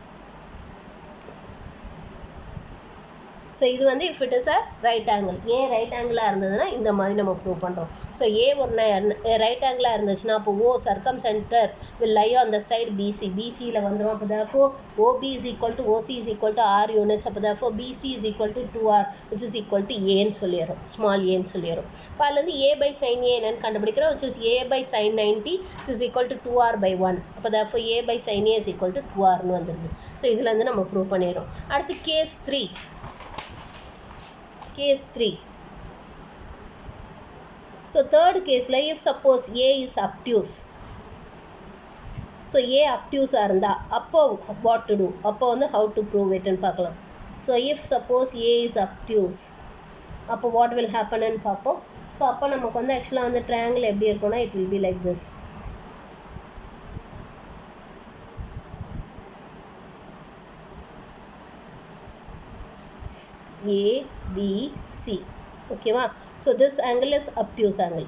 S1: So இது வந்து if it is a right angle, A right angle-ஆக இருந்ததுன்னா இந்த மாதிரி நம்ம ப்ரூவ் பண்ணுறோம். ஸோ A ஒரு ரைட் ஆங்கிளாக இருந்துச்சுன்னா அப்போ O circumcenter will lie on the side BC. BCயில் வந்துடும். அப்போ therefore OB is equal to OC is equal to R units. அப்போ therefore BC is equal to 2R which is equal to Aன்னு சொல்லிடுறோம், small ஏன்னு சொல்லிடுறோம். இப்போ அதுலேருந்து A by sin A என்னன்னு கண்டுபிடிக்கிறோம், which is A by sin 90 which is equal to 2R by 1. அப்போ therefore A by sin A is equal to 2Rன்னு வந்துடுது. So இதுலேருந்து நம்ம ப்ரூவ் பண்ணிடுறோம். அடுத்து case 3. Case 3. So third case, like if suppose A is obtuse. So A obtuse இருந்தா அப்போ what to do? அப்போ வந்து how to prove it ன்னு பார்க்கலாம். So if suppose A is obtuse, அப்போ what will happen ன்னு பார்ப்போம். ஸோ அப்போ நமக்கு வந்து ஆக்சுவலாக வந்து ட்ரையாங்கிள் எப்படி இருக்கும்னா it will be like this. A, B, C. ஓகேவா? So this angle is obtuse angle.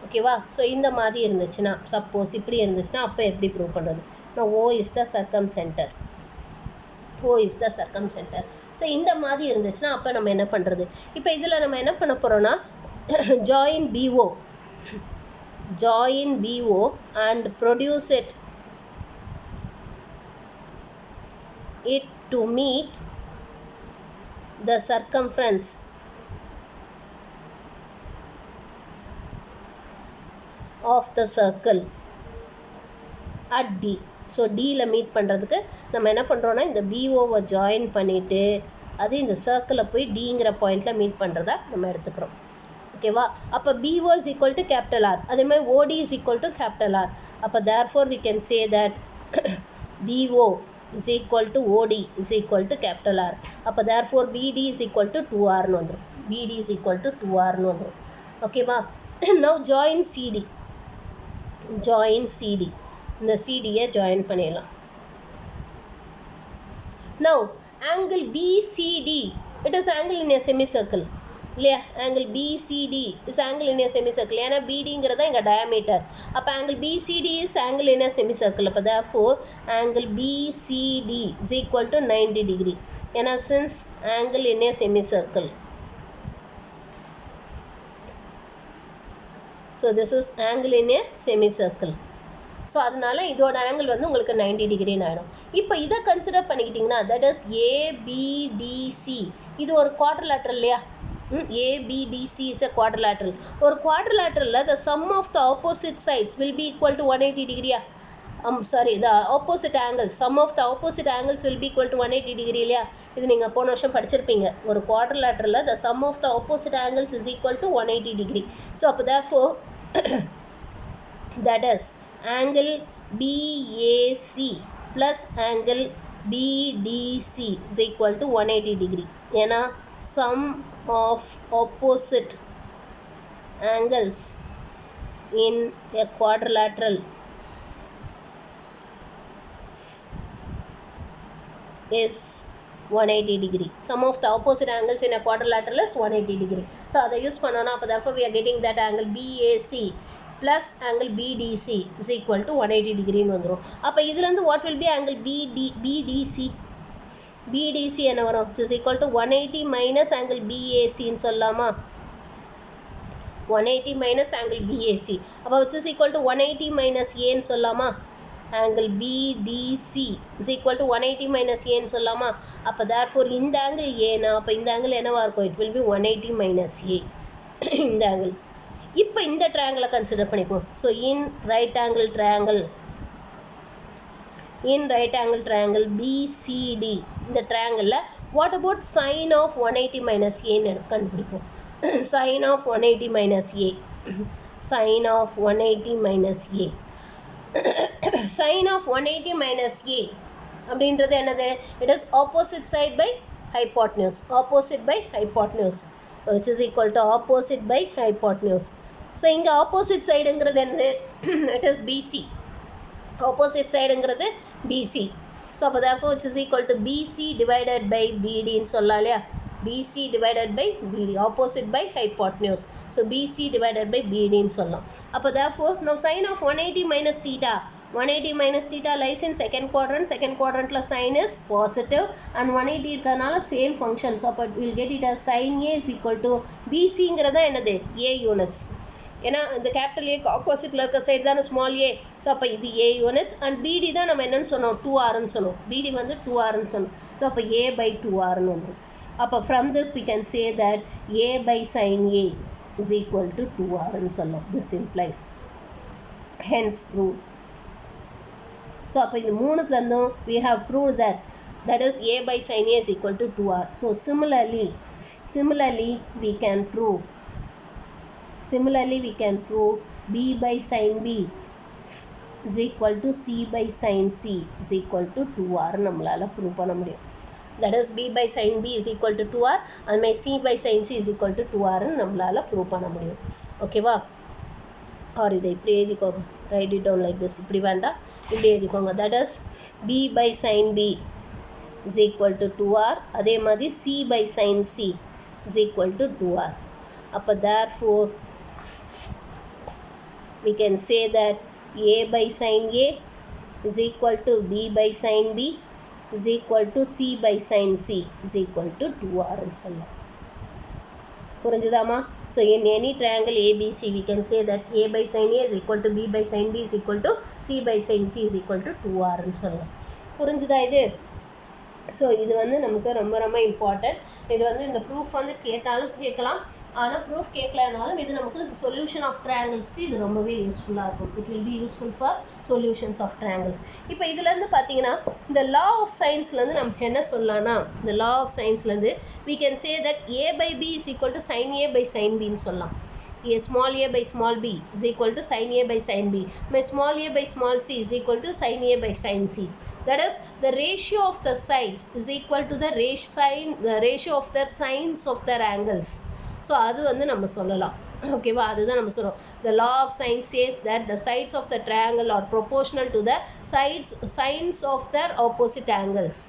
S1: ஓகேவா? ஸோ இந்த மாதிரி இருந்துச்சுன்னா, சப்போஸ் இப்படி இருந்துச்சுன்னா அப்போ எப்படி ப்ரூவ் பண்ணுறது? நான் O is the circumcenter. O is the circumcenter. So இந்த மாதிரி இருந்துச்சுன்னா அப்போ நம்ம என்ன பண்ணுறது? இப்போ இதில் நம்ம என்ன பண்ண போகிறோன்னா join BO. Join BO and produce it to meet the circumference of the circle at D. So டியில் மீட் பண்ணுறதுக்கு நம்ம என்ன பண்ணுறோன்னா இந்த BOவை ஜாயின் பண்ணிவிட்டு அது இந்த சர்க்கிளில் போய் டிங்கிற பாயிண்டில் மீட் பண்ணுறதா நம்ம எடுத்துக்கிறோம். ஓகேவா? அப்போ BO is equal to capital R. அதே மாதிரி OD is equal to capital R. அப்போ therefore we can say that BO is equal to OD is equal to capital R. அப்போ therefore BD is equal to 2Rன்னு வந்துடும். BD is equal to 2Rன்னு வந்துடும். ஓகேவா? Now join CD. Join CD. இந்த CDயை join பண்ணிடலாம். Now angle BCD, it is angle in a semicircle. இல்லையா? angle BCD is angle in a semicircle. ஏன்னா BDங்கிறதா இங்கே diameter. அப்போ angle BCD is angle in a semicircle. அப்போ therefore angle BCD is equal to 90 degree. ஏன்னா since angle in a semicircle. So this is angle in a semicircle. So அதனால இதோட angle வந்து உங்களுக்கு 90 டிகிரின்னு ஆகிடும். இப்போ இதை கன்சிடர் பண்ணிக்கிட்டிங்கன்னா that is ABDC. இது ஒரு குவாட்ரிலேட்ரல் இல்லையா? ABDC is a quadrilateral. ஒரு குவாட்ரிலேட்ரலில் the sum of the opposite sides will be equal to 180 degree. The opposite angles, sum of the opposite angles will be equal to 180 degree இல்லையா? இது நீங்கள் போன வருஷம் படிச்சிருப்பீங்க. ஒரு குவாட்ரிலேட்ரலில் the sum of the opposite angles is equal to 180 degree. So அப்போ therefore that is angle BAC plus angle BDC is equal to 180 degree. ஏன்னா sum of opposite angles in a quadrilateral is 180 degree. Sum of the opposite angles in a quadrilateral is 180 degree. So அதை use பண்ணோன்னா அப்போ therefore we are getting that angle BAC plus angle BDC is equal to 180 degree ன்னு வந்துரும். அப்ப இதுல இருந்து what will be angle BDC? BDC என்ன வரும்? Is equal to 180 minus angle BAC ன்னு சொல்லலாமா? 180 minus angle BAC. அப்ப which is equal to 180 minus A ன்னு சொல்லலாமா? Angle BDC is equal to 180 minus A ன்னு சொல்லலாமா? அப்ப therefore இந்த angle A னா அப்ப இந்த angle என்னவா இருக்கும்? It will be 180 minus A. இந்த angle. இப்போ இந்த triangle கன்சிடர் பண்ணிப்போம். So in right angle triangle BCD இந்த triangle what about sine of 180 minus A ன்னு கண்டுபிடிப்போம். Sine of 180 minus A. Sine of 180 minus A. Sine of 180 minus A அப்படின்றது என்னது? It is opposite side by hypotenuse. Opposite by hypotenuse. Which is equal to opposite by hypotenuse. So இங்க opposite sideங்கிறது என்னது? It is BC. Opposite sideங்கிறது BC. So அப்ப therefore which is equal to BC divided by BD ன்னு சொல்லலாம் இல்லையா? BC divided by BD. Opposite by hypotenuse. So BC divided by BD ன்னு சொல்லலாம். அப்ப therefore now sine of 180 minus theta. 180 minus theta lies in second quadrant. Second quadrant la sine is positive and 180 இருக்கறனால same function. So we'll get it as sin A is equal to BC ங்கறதா என்னது? A units. ஏனா இந்த capital A க்கு ஆப்போசிட்ல இருக்க side தான small a. So அப்ப இது A units and BD தான் நம்ம என்னன்னு சொன்னோம்? 2r ன்னு சொன்னோம். BD வந்து 2r ன்னு சொன்னோம். சோ அப்ப A by 2r ன்னு வந்துரும். அப்ப from this we can say that A by sin A is equal to 2r ன்னு சொல்லலாம். This implies. Hence proved. So அப்ப இந்த மூணுல இருந்தும் we have proved that is A by sin A is equal to 2r. So similarly we can prove B by sin B is equal to C by sin C is equal to 2r நம்மளால prove பண்ண முடியும். That is B by sin B is equal to 2r and my C by sin C is equal to 2r நம்மளால prove பண்ண முடியும். ஓகேவா? or இதை இப்படி எழுதிக்கோங்க. Write it down like this. இப்படி வேண்டாம். இப்படி எழுதிக்கோங்க. That is B by sin B is equal to 2r. அதே மாதிரி C by sin C is equal to 2r. அப்ப therefore we can say that A by sin A is equal to B by sin B is equal to C by sin C is equal to 2r ன்னு சொல்லலாம். புரிஞ்சுதாமா? So in any triangle ABC we can say that A by sin A is equal to B by sin B is equal to C by sin C is equal to 2r ன்னு சொல்லலாம். புரிஞ்சுதா இது? So இது வந்து நமக்கு ரொம்ப ரொம்ப important. இது வந்து இந்த ப்ரூஃப் வந்து கேட்டாலும் கேட்கலாம், ஆனால் ப்ரூஃப் கேட்கலனாலும் இது நமக்கு சொல்யூஷன் ஆஃப் ட்ரையாங்கிள்ஸ்க்கு இது ரொம்பவே யூஸ்ஃபுல்லாக இருக்கும். It will be useful for solutions of triangles. இப்போ இதுலேருந்து பார்த்தீங்கன்னா இந்த லா ஆஃப் சயின்ஸ்லேருந்து நமக்கு என்ன சொல்லலாம்னா, இந்த லா ஆஃப் சயின்ஸ்லேருந்து we can say that A by B is equal to sin A by sin B ன்னு சொல்லலாம். Small a by small b is equal to sin A by sin B. My small a by small c is equal to sin A by sin C. That is the ratio of the sides is equal to the ratio of their sines of their angles. So அது வந்து நம்ம சொல்லலாம். ஓகேவா? அதுதான் நம்ம சொல்றோம். The law of sine says that the sides of the triangle are proportional to the sines of their opposite angles.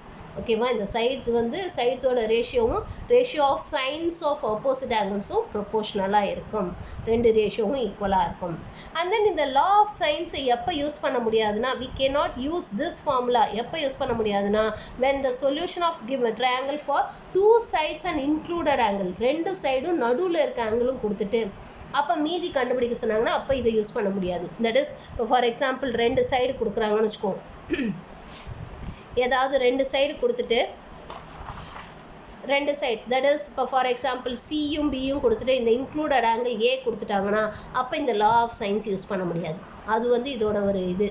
S1: ஓகேவா? இந்த சைட்ஸ் வந்து சைட்ஸோட ratio of sines of opposite ஆங்கிள்ஸும் ப்ரொபோர்ஷனலாக இருக்கும். ரெண்டு ரேஷியோவும் ஈக்குவலாக இருக்கும். அண்ட் தென் இந்த லா ஆஃப் சயின்ஸை எப்போ யூஸ் பண்ண முடியாதுன்னா, we cannot use this formula. எப்போ யூஸ் பண்ண முடியாதுன்னா, when the solution of given triangle for two sides and included angle, ரெண்டு சைடும் நடுவில் இருக்க ஆங்கிளும் கொடுத்துட்டு அப்போ மீதி கண்டுபிடிக்க சொன்னாங்கன்னா அப்போ இதை யூஸ் பண்ண முடியாது. தட் இஸ் ஃபார் எக்ஸாம்பிள் ரெண்டு சைடு கொடுக்குறாங்கன்னு வச்சுக்கோங்க. ஏதாவது ரெண்டு சைடு கொடுத்துட்டு ரெண்டு சைடு தட் இஸ் இப்போ ஃபார் எக்ஸாம்பிள் சியும் பியும் கொடுத்துட்டு இந்த இன்க்ளூடட் ஆங்கிள் ஏ கொடுத்துட்டாங்கன்னா அப்போ இந்த லா ஆஃப் சயின்ஸ் யூஸ் பண்ண முடியாது. அது வந்து இதோட ஒரு இது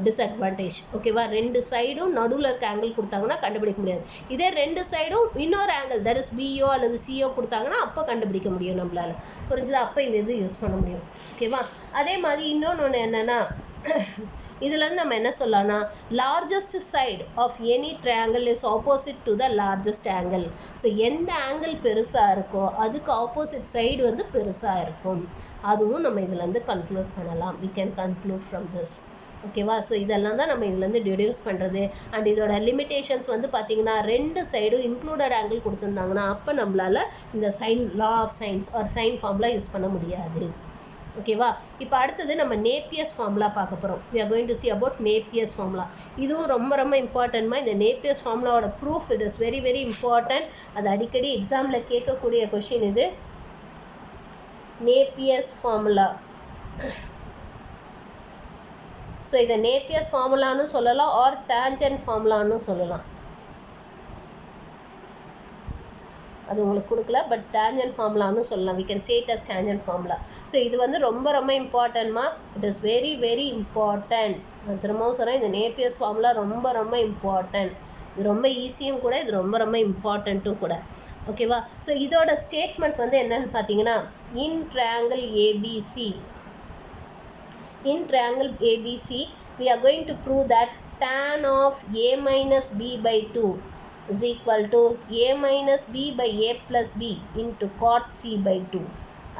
S1: டிஸ்அட்வான்டேஜ். ஓகேவா? ரெண்டு சைடும் நடுவில் இருக்க ஆங்கிள் கொடுத்தாங்கன்னா கண்டுபிடிக்க முடியாது. இதே ரெண்டு சைடும் இன்னொரு ஆங்கிள் தட் இஸ் பியோ அல்லது சியோ கொடுத்தாங்கன்னா அப்போ கண்டுபிடிக்க முடியும் நம்மளால. புரிஞ்சுதா? அப்போ இந்த இது யூஸ் பண்ண முடியும். ஓகேவா? அதே மாதிரி இன்னொன்று என்னன்னா, இதுலேருந்து நம்ம என்ன சொல்லலாம்னா, largest side of any triangle is opposite to the largest angle. So எந்த ஆங்கிள் பெருசாக இருக்கோ அதுக்கு ஆப்போசிட் சைடு வந்து பெருசாக இருக்கும். அதுவும் நம்ம இதுலேருந்து கன்க்ளூட் பண்ணலாம். we can conclude from this. ஓகேவா? ஸோ இதெல்லாம் தான் நம்ம இதுலேருந்து டிடியூஸ் பண்ணுறது. அண்ட் இதோட லிமிட்டேஷன்ஸ் வந்து பார்த்தீங்கன்னா ரெண்டு சைடும் இன்க்ளூடட் ஆங்கிள் கொடுத்துருந்தாங்கன்னா அப்போ நம்மளால இந்த சைன் லா ஆஃப் சயின்ஸ் ஒரு சைன் ஃபார்ம்லாம் யூஸ் பண்ண முடியாது. ஓகேவா? இப்போ அடுத்தது நம்ம நேப்பியர்ஸ் ஃபார்முலா பார்க்க போகிறோம். we are going to see about Napier's formula. இதுவும் ரொம்ப ரொம்ப இம்பார்ட்டன்ட்மா. இந்த நேப்பியர்ஸ் ஃபார்முலாவோட proof it is very very important. அது அடிக்கடி எக்ஸாமில் கேட்கக்கூடிய கொஷின் இது. நேப்பியர்ஸ் ஃபார்முலா. ஸோ இதை நேப்பியர்ஸ் ஃபார்முலான்னு சொல்லலாம் ஆர் டேஞ்சன்ட் ஃபார்முலான்னு சொல்லலாம். அது உங்களுக்கு கொடுக்கல, பட் டேஞ்சன்ட் ஃபார்முலான்னு சொல்லலாம். we can say it as tangent formula. ஸோ இது வந்து ரொம்ப ரொம்ப இம்பார்ட்டன்ட்மா. It is very very important. நான் திரும்பவும் சொல்கிறேன், இந்த நேப்பியர்ஸ் ஃபார்முலா ரொம்ப ரொம்ப இம்பார்ட்டன்ட். இது ரொம்ப ஈஸியும் கூட, இது ரொம்ப ரொம்ப இம்பார்ட்டண்ட்டும் கூட. ஓகேவா? ஸோ இதோட ஸ்டேட்மெண்ட் வந்து என்னன்னு பார்த்தீங்கன்னா, இன் triangle ABC, in triangle ABC we are going to prove that tan of a minus b by 2 is equal to a minus b by a plus b into cot c by 2.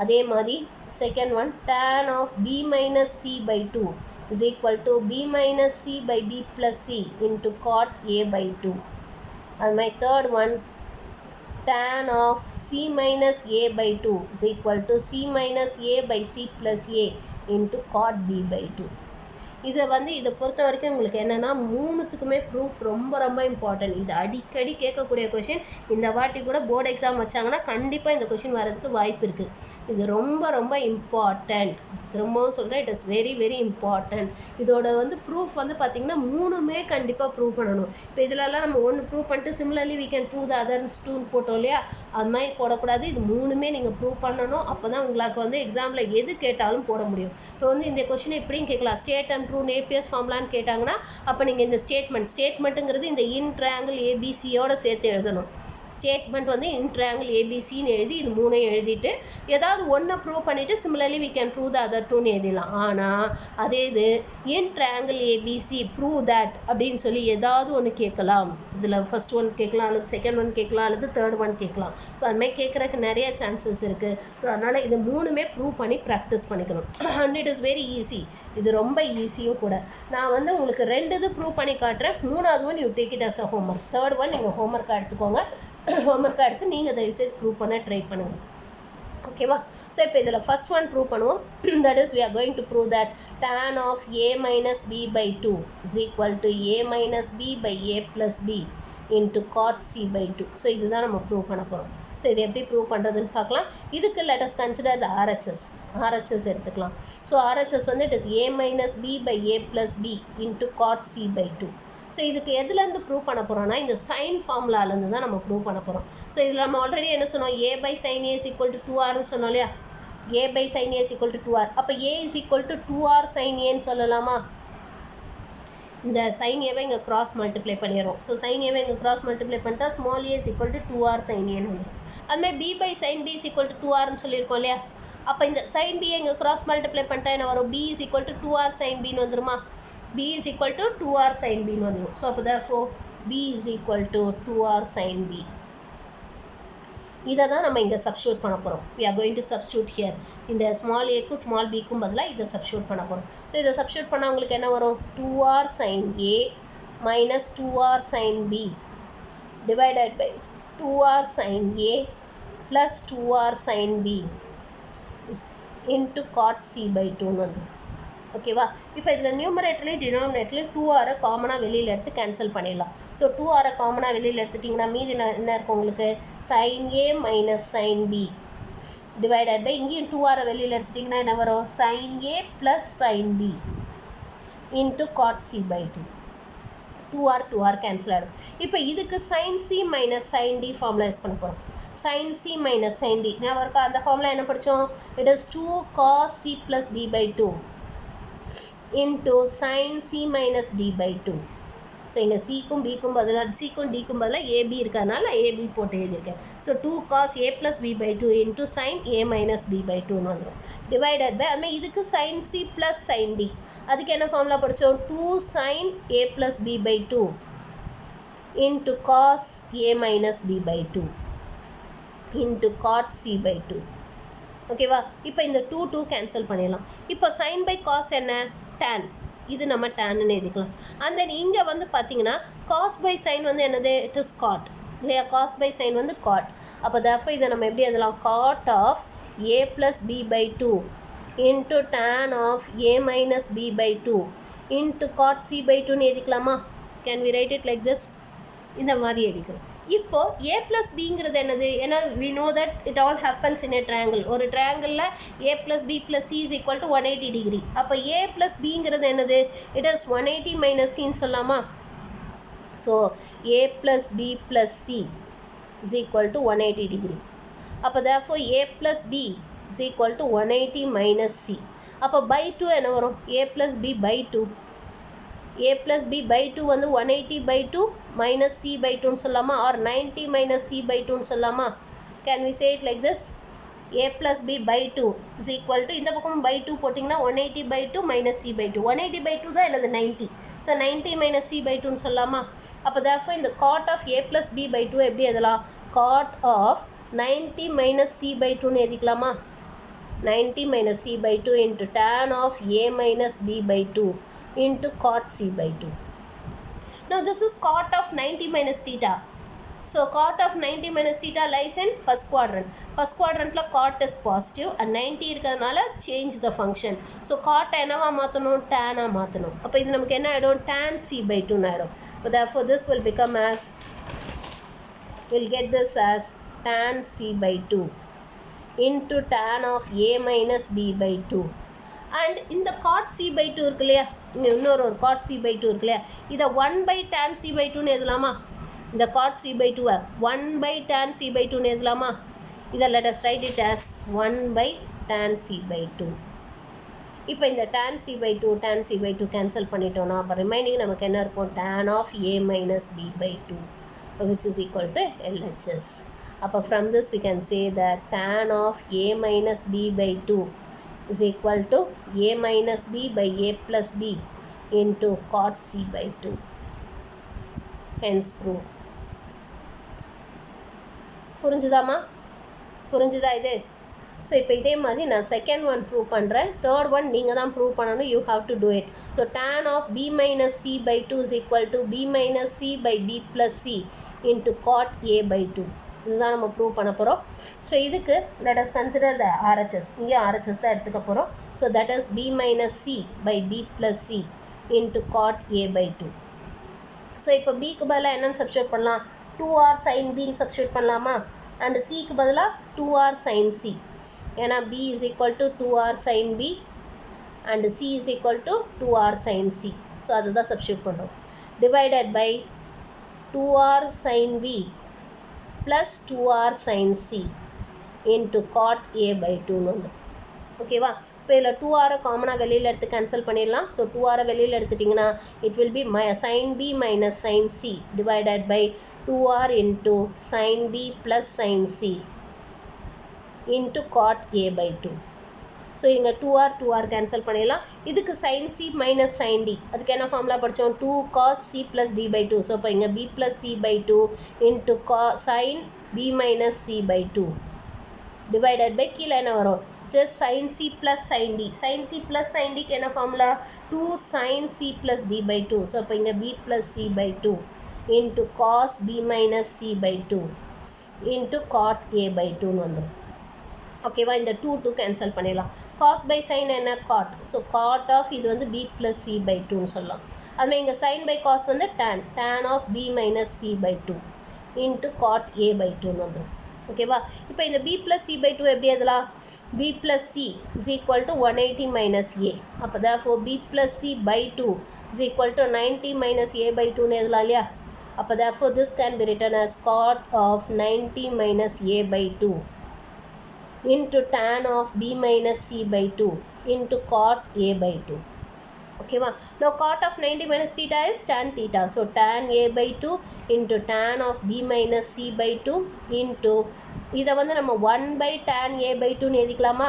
S1: அதே மாதிரி second one, tan of b minus c by 2 is equal to b minus c by b plus c into cot a by 2. And my third one, tan of c minus a by 2 is equal to c minus a by c plus a into cot b by 2. இதை பொறுத்த வரைக்கும் உங்களுக்கு என்னன்னா, மூணுத்துக்குமே proof ரொம்ப ரொம்ப important. இது அடிக்கடி கேட்கக்கூடிய கொஷின். இந்த வாட்டி கூட போர்டு எக்ஸாம் வச்சாங்கன்னா கண்டிப்பாக இந்த கொஷின் வரதுக்கு வாய்ப்பு இருக்குது. இது ரொம்ப ரொம்ப இம்பார்ட்டன்ட். திரும்பவும் சொல்கிறேன், it is very very important. இதோட ப்ரூஃப் பார்த்தீங்கன்னா மூணுமே கண்டிப்பாக ப்ரூவ் பண்ணணும். இப்போ இதிலெல்லாம் நம்ம ஒன்று ப்ரூவ் பண்ணிட்டு similarly we can prove the other two போட்டோம் இல்லையா, அது மாதிரி போடக்கூடாது. இது மூணுமே நீங்கள் ப்ரூவ் பண்ணணும். அப்போ தான் உங்களுக்கு எக்ஸாமில் எது கேட்டாலும் போட முடியும். இப்போ இந்த கொஷினை இப்படியும் கேட்கலாம், ஸ்டேட் அண்ட் ப்ரூவ் நேப்பியர்ஸ் ஃபார்முலான்னு கேட்டாங்கன்னா அப்போ நீங்கள் இந்த ஸ்டேட்மெண்ட்டுங்கிறது இந்த இன் ட்ரையாங்கிள் ஏபிசியோட சேர்த்து எழுதணும். ஸ்டேட்மெண்ட் இன் ட்ரையாங்கிள் ஏபிசின்னு எழுதி இது மூணையும் எழுதிட்டு ஏதாவது ஒன்றை ப்ரூவ் பண்ணிவிட்டு similarly we can prove the other two எழுதிடலாம். ஆனால் அதே இது இன் ட்ரையாங்கிள் ஏபிசி ப்ரூவ் தட் அப்படின்னு சொல்லி ஏதாவது ஒன்று கேட்கலாம். இதில் ஃபர்ஸ்ட் ஒன் கேட்கலாம், அல்லது செகண்ட் ஒன் கேட்கலாம், அல்லது தேர்ட் ஒன் கேட்கலாம். ஸோ அதுமாதிரி கேட்குறதுக்கு நிறைய சான்சஸ் இருக்குது. ஸோ அதனால் இது மூணுமே ப்ரூவ் பண்ணி ப்ராக்டிஸ் பண்ணிக்கணும். And it is very easy. இது ரொம்ப ஈஸியும் கூட. நான் உங்களுக்கு ரெண்டு இது ப்ரூவ் பண்ணி காட்டுறேன். மூணாவது one you take it as a homework. Third one நீங்கள் ஹோம்ஒர்க்காக எடுத்துக்கோங்க. ஹோம்ஒர்க்காக எடுத்து நீங்கள் தயவுசெய்து ப்ரூவ் பண்ண ட்ரை பண்ணுங்கள். ஓகேவா? ஸோ இப்போ இதில் ஃபர்ஸ்ட் ஒன் ப்ரூவ் பண்ணுவோம். That is we are going to prove that tan of a minus b by 2 is equal to a minus b by a plus b into cot c by 2. So இதுதான் நம்ம prove பண்ண போகிறோம். So இது எப்படி prove பண்ணுறதுன்னு பார்க்கலாம். இதுக்கு let us consider the RHS எடுத்துக்கலாம். So RHS it is a minus b by a plus b into cot c by 2. So இதுக்கு எதுலேருந்து ப்ரூவ் பண்ண போகிறோம்னா, இந்த சைன் ஃபார்முலாலேருந்து தான் நம்ம ப்ரூவ் பண்ண போகிறோம். ஸோ இதில் நம்ம ஆல்ரெடி என்ன சொன்னோம், a by sin a is equal to 2rன்னு சொன்னோம் இல்லையா. a by sin a is equal to 2r. அப்போ a is equal to 2r sin aன்னு சொல்லலாமா? இந்த sin a இங்கே கிராஸ் மல்டிப்ளை பண்ணிடுறோம். ஸோ sin a இங்கே கிராஸ் மல்டிப்ளை பண்ணிட்டா small a is equal to 2r sin aன்னு வந்துடும். அதுமாதிரி b by sin b is equal to 2rன்னு சொல்லியிருக்கோம் இல்லையா. அப்போ இந்த sin b இங்கே கிராஸ் மல்டிப்ளை பண்ணிட்டா என்ன வரும், b is equal to 2r sin bன்னு வந்துருமா. b is equal to 2r sin bன்னு வந்துடும். ஸோ அப்போ therefore b is equal to 2r sin b. இதை தான் நம்ம இங்கே சப்ஸ்டியூட் பண்ண போகிறோம். we are going to substitute here. இந்த ஸ்மால் ஏக்கும் ஸ்மால் பிக்கும் பதிலாக இதை சப்ஸ்டியூட் பண்ண போகிறோம். ஸோ இதை சப்ஸ்டியூட் பண்ணால் உங்களுக்கு என்ன வரும், 2r sin a minus 2r sin b divided by 2r sin a plus 2r sin b into cot c by 2 வந்து. ஓகேவா? இப்போ இதில் நியூமரேட்டர்லையும் டினாமினேட்டர்லையும் 2r காமனாக வெளியில் எடுத்து கேன்சல் பண்ணிடலாம். ஸோ 2r காமனாக வெளியில் எடுத்துட்டிங்கன்னா மீதி என்ன இருக்கும் உங்களுக்கு, sin a minus sin b divided by இங்கேயும் 2r வெளியில் எடுத்துட்டிங்கன்னா என்ன வரும், sin a plus sin b into cot c by 2. 2r cancel ஆகிடும். இப்போ இதுக்கு sin c minus sin d formula use பண்ண போகிறோம். sin c minus sin d நான் இருக்கா அந்த ஃபார்முலா என்ன படித்தோம், it is 2 cos c plus d by 2 into sin c minus d by 2. So இங்கே சிக்கும் பிக்கும் பதிலாக சிக்கும் டிக்கும் பதிலாக ஏபி இருக்கிறதுனால ஏபி போட்டு எழுதியிருக்கேன். So 2 cos a plus b by 2 into sin a minus b by 2ன்னு வந்துடும். டிவைடட் பை அதுமாதிரி இதுக்கு sin c plus sin d, அதுக்கு என்ன ஃபார்முலா படித்தோம், 2 sin a plus b by 2 into cos a minus b by 2 into cot c by 2. ஓகேவா? இப்போ இந்த 2 கேன்சல் பண்ணிடலாம். இப்போ sin by cos என்ன, tan. இது நம்ம டேன்னு எழுதிக்கலாம். அண்ட் தென் இங்கே பார்த்தீங்கன்னா cos by sin என்னது, இட் இஸ் cot இல்லையா. cos by sin cot. அப்போ therefore இதை நம்ம எப்படி எழுதலாம், cot of a plus b by 2 into tan of a minus b by 2 into cot c by 2 எழுதிக்கலாமா? Can we write it like this? இந்த மாதிரி எழுதிக்கிறோம். இப்போ a plus bங்கிறது என்னது? ஏன்னா we know that it all happens in a triangle. ஒரு triangleல a plus b plus c is equal to 180 degree. அப்போ a plus bங்கிறது என்னது? It is 180 minus c ன்னு சொல்லலாமா? So a plus b plus c is equal to 180 degree. அப்போ therefore a plus b is equal to 180 minus c. அப்போ by 2 என்ன வரும்? a plus b by 2. a plus b by 2 வந்து 180 by 2 minus c by 2 ன்னு சொல்லலாமா? or 90 minus c by 2 ன்னு சொல்லலாமா? Can we say it like this? a plus b by 2 is equal to இந்த பக்கம் by 2 போட்டிங்கன்னா 180 by 2 minus c by 2. 180 by 2 தான் என்னது? 90. So 90 minus c by 2 ன்னு சொல்லலாமா? அப்போ therefore இந்த cot of a plus b by 2 எப்படி எழுதலாம்? cot of 90 minus c by 2 ன்னு எழுதிக்கலாமா? 90 minus c by 2 into tan of a minus b by 2 into cot c by 2. Now this is cot of 90 minus theta. So cot of 90 minus theta lies in first quadrant. First quadrant la cot is positive and 90 இருக்கறதுனால change the function. So cot என்னவா மாத்தணும்? tan ஆ மாத்தணும். அப்ப இது நமக்கு என்ன ஆயிடும்? tan c by 2 ன்னு ஆயிடும். So therefore this will become as, we'll get this as tan c by 2 into tan of a minus b by 2. And இந்த cot c by 2 இருக்கு இல்லையா? இன்னொரு cot c by 2 இருக்கு இல்லையா? இதை 1 by tan c by 2 ன்னு எழுதலாமா? இந்த cot c by 2 1 by tan c by 2 ன்னு எழுதலாமா? இதை let us write it as 1 by tan c by 2. இப்போ இந்த tan c by 2 cancel பண்ணிட்டோம்னா அப்போ ரிமைனிங் நமக்கு என்ன இருக்கும்? tan of a minus b by 2 which is equal to LHS. அப்போ from this we can say that tan of a minus b by 2 is equal to a minus b by a plus b into cot c by 2. Hence prove. புரிஞ்சுதாமா? புரிஞ்சுதா இது? So இப்போ இதே மாதிரி நான் second one prove பண்ணுறேன். Third one நீங்கள் தான் prove பண்ணணும். You have to do it. So tan of b minus c by 2 is equal to b minus c by b plus c into cot a by 2. இதுதான் நம்ம prove பண்ண போகிறோம். So இதுக்கு let us consider the RHS. இங்கே RHS தான் எடுத்துக்க போகிறோம். So that is b minus c by b plus c into cot a by 2. So இப்போ bக்கு பதிலாக என்னன்னு சப்ஸ்டியூட் பண்ணலாம்? 2r sin b சப்ஸ்டியூட் பண்ணலாமா? அண்ட் சிக்கு பதிலாக 2r sin c. ஏன்னா b is equal to 2r sin b and c is equal to 2r sin c. So அதுதான் substitute பண்ணுறோம். Divided by 2r sin b plus 2r sin c into cot a by 2 வந்து ஓகேவா? இப்போ இதில் 2r காமனாக வெளியில் எடுத்து cancel பண்ணிடலாம். ஸோ 2r வெளியில் எடுத்துட்டிங்கன்னா it will be sin b minus sin c divided by 2r into sin b plus sin c into cot a by 2. So இங்கே 2r கேன்சல் பண்ணிடலாம். இதுக்கு sin c minus sin d அதுக்கு என்ன formula படித்தோம்? 2 cos c plus d by 2. So இப்போ இங்கே b plus c by 2 into sin b minus c by 2 divided by கீழே என்ன வரும்? just sin c plus sin d. sin c plus sin d க்கு என்ன formula? 2 sin c plus d by 2. So இப்போ இங்கே b plus c by 2 into cos b minus c by 2 into cot a by 2 வந்துடும். ஓகேவா? இந்த 2 cancel பண்ணிடலாம். cos by sin என்ன? cot. So cot of இது வந்து b plus c by 2ன்னு சொல்லலாம். அதுமாதிரி இங்கே sin by cos வந்து tan of b minus c by 2 into cot a by 2ன்னு வந்துடும். ஓகேவா? இப்போ இந்த b plus c by 2 எப்படி எழுதலாம்? b plus c is equal to 180 minus a. அப்போ therefore b plus c by 2 is equal to 90 minus a by 2ன்னு எழுதலாம் இல்லையா? அப்போ therefore this can be written as cot of 90 minus a by 2 into tan of b minus c by 2 into cot a by 2. Okay ma? Now cot of 90 minus theta is tan theta. So tan a by 2 into tan of b minus c by 2 into இதை வந்து நம்ம 1 by tan a by 2 ன்னு எழுதிக்கலாமா?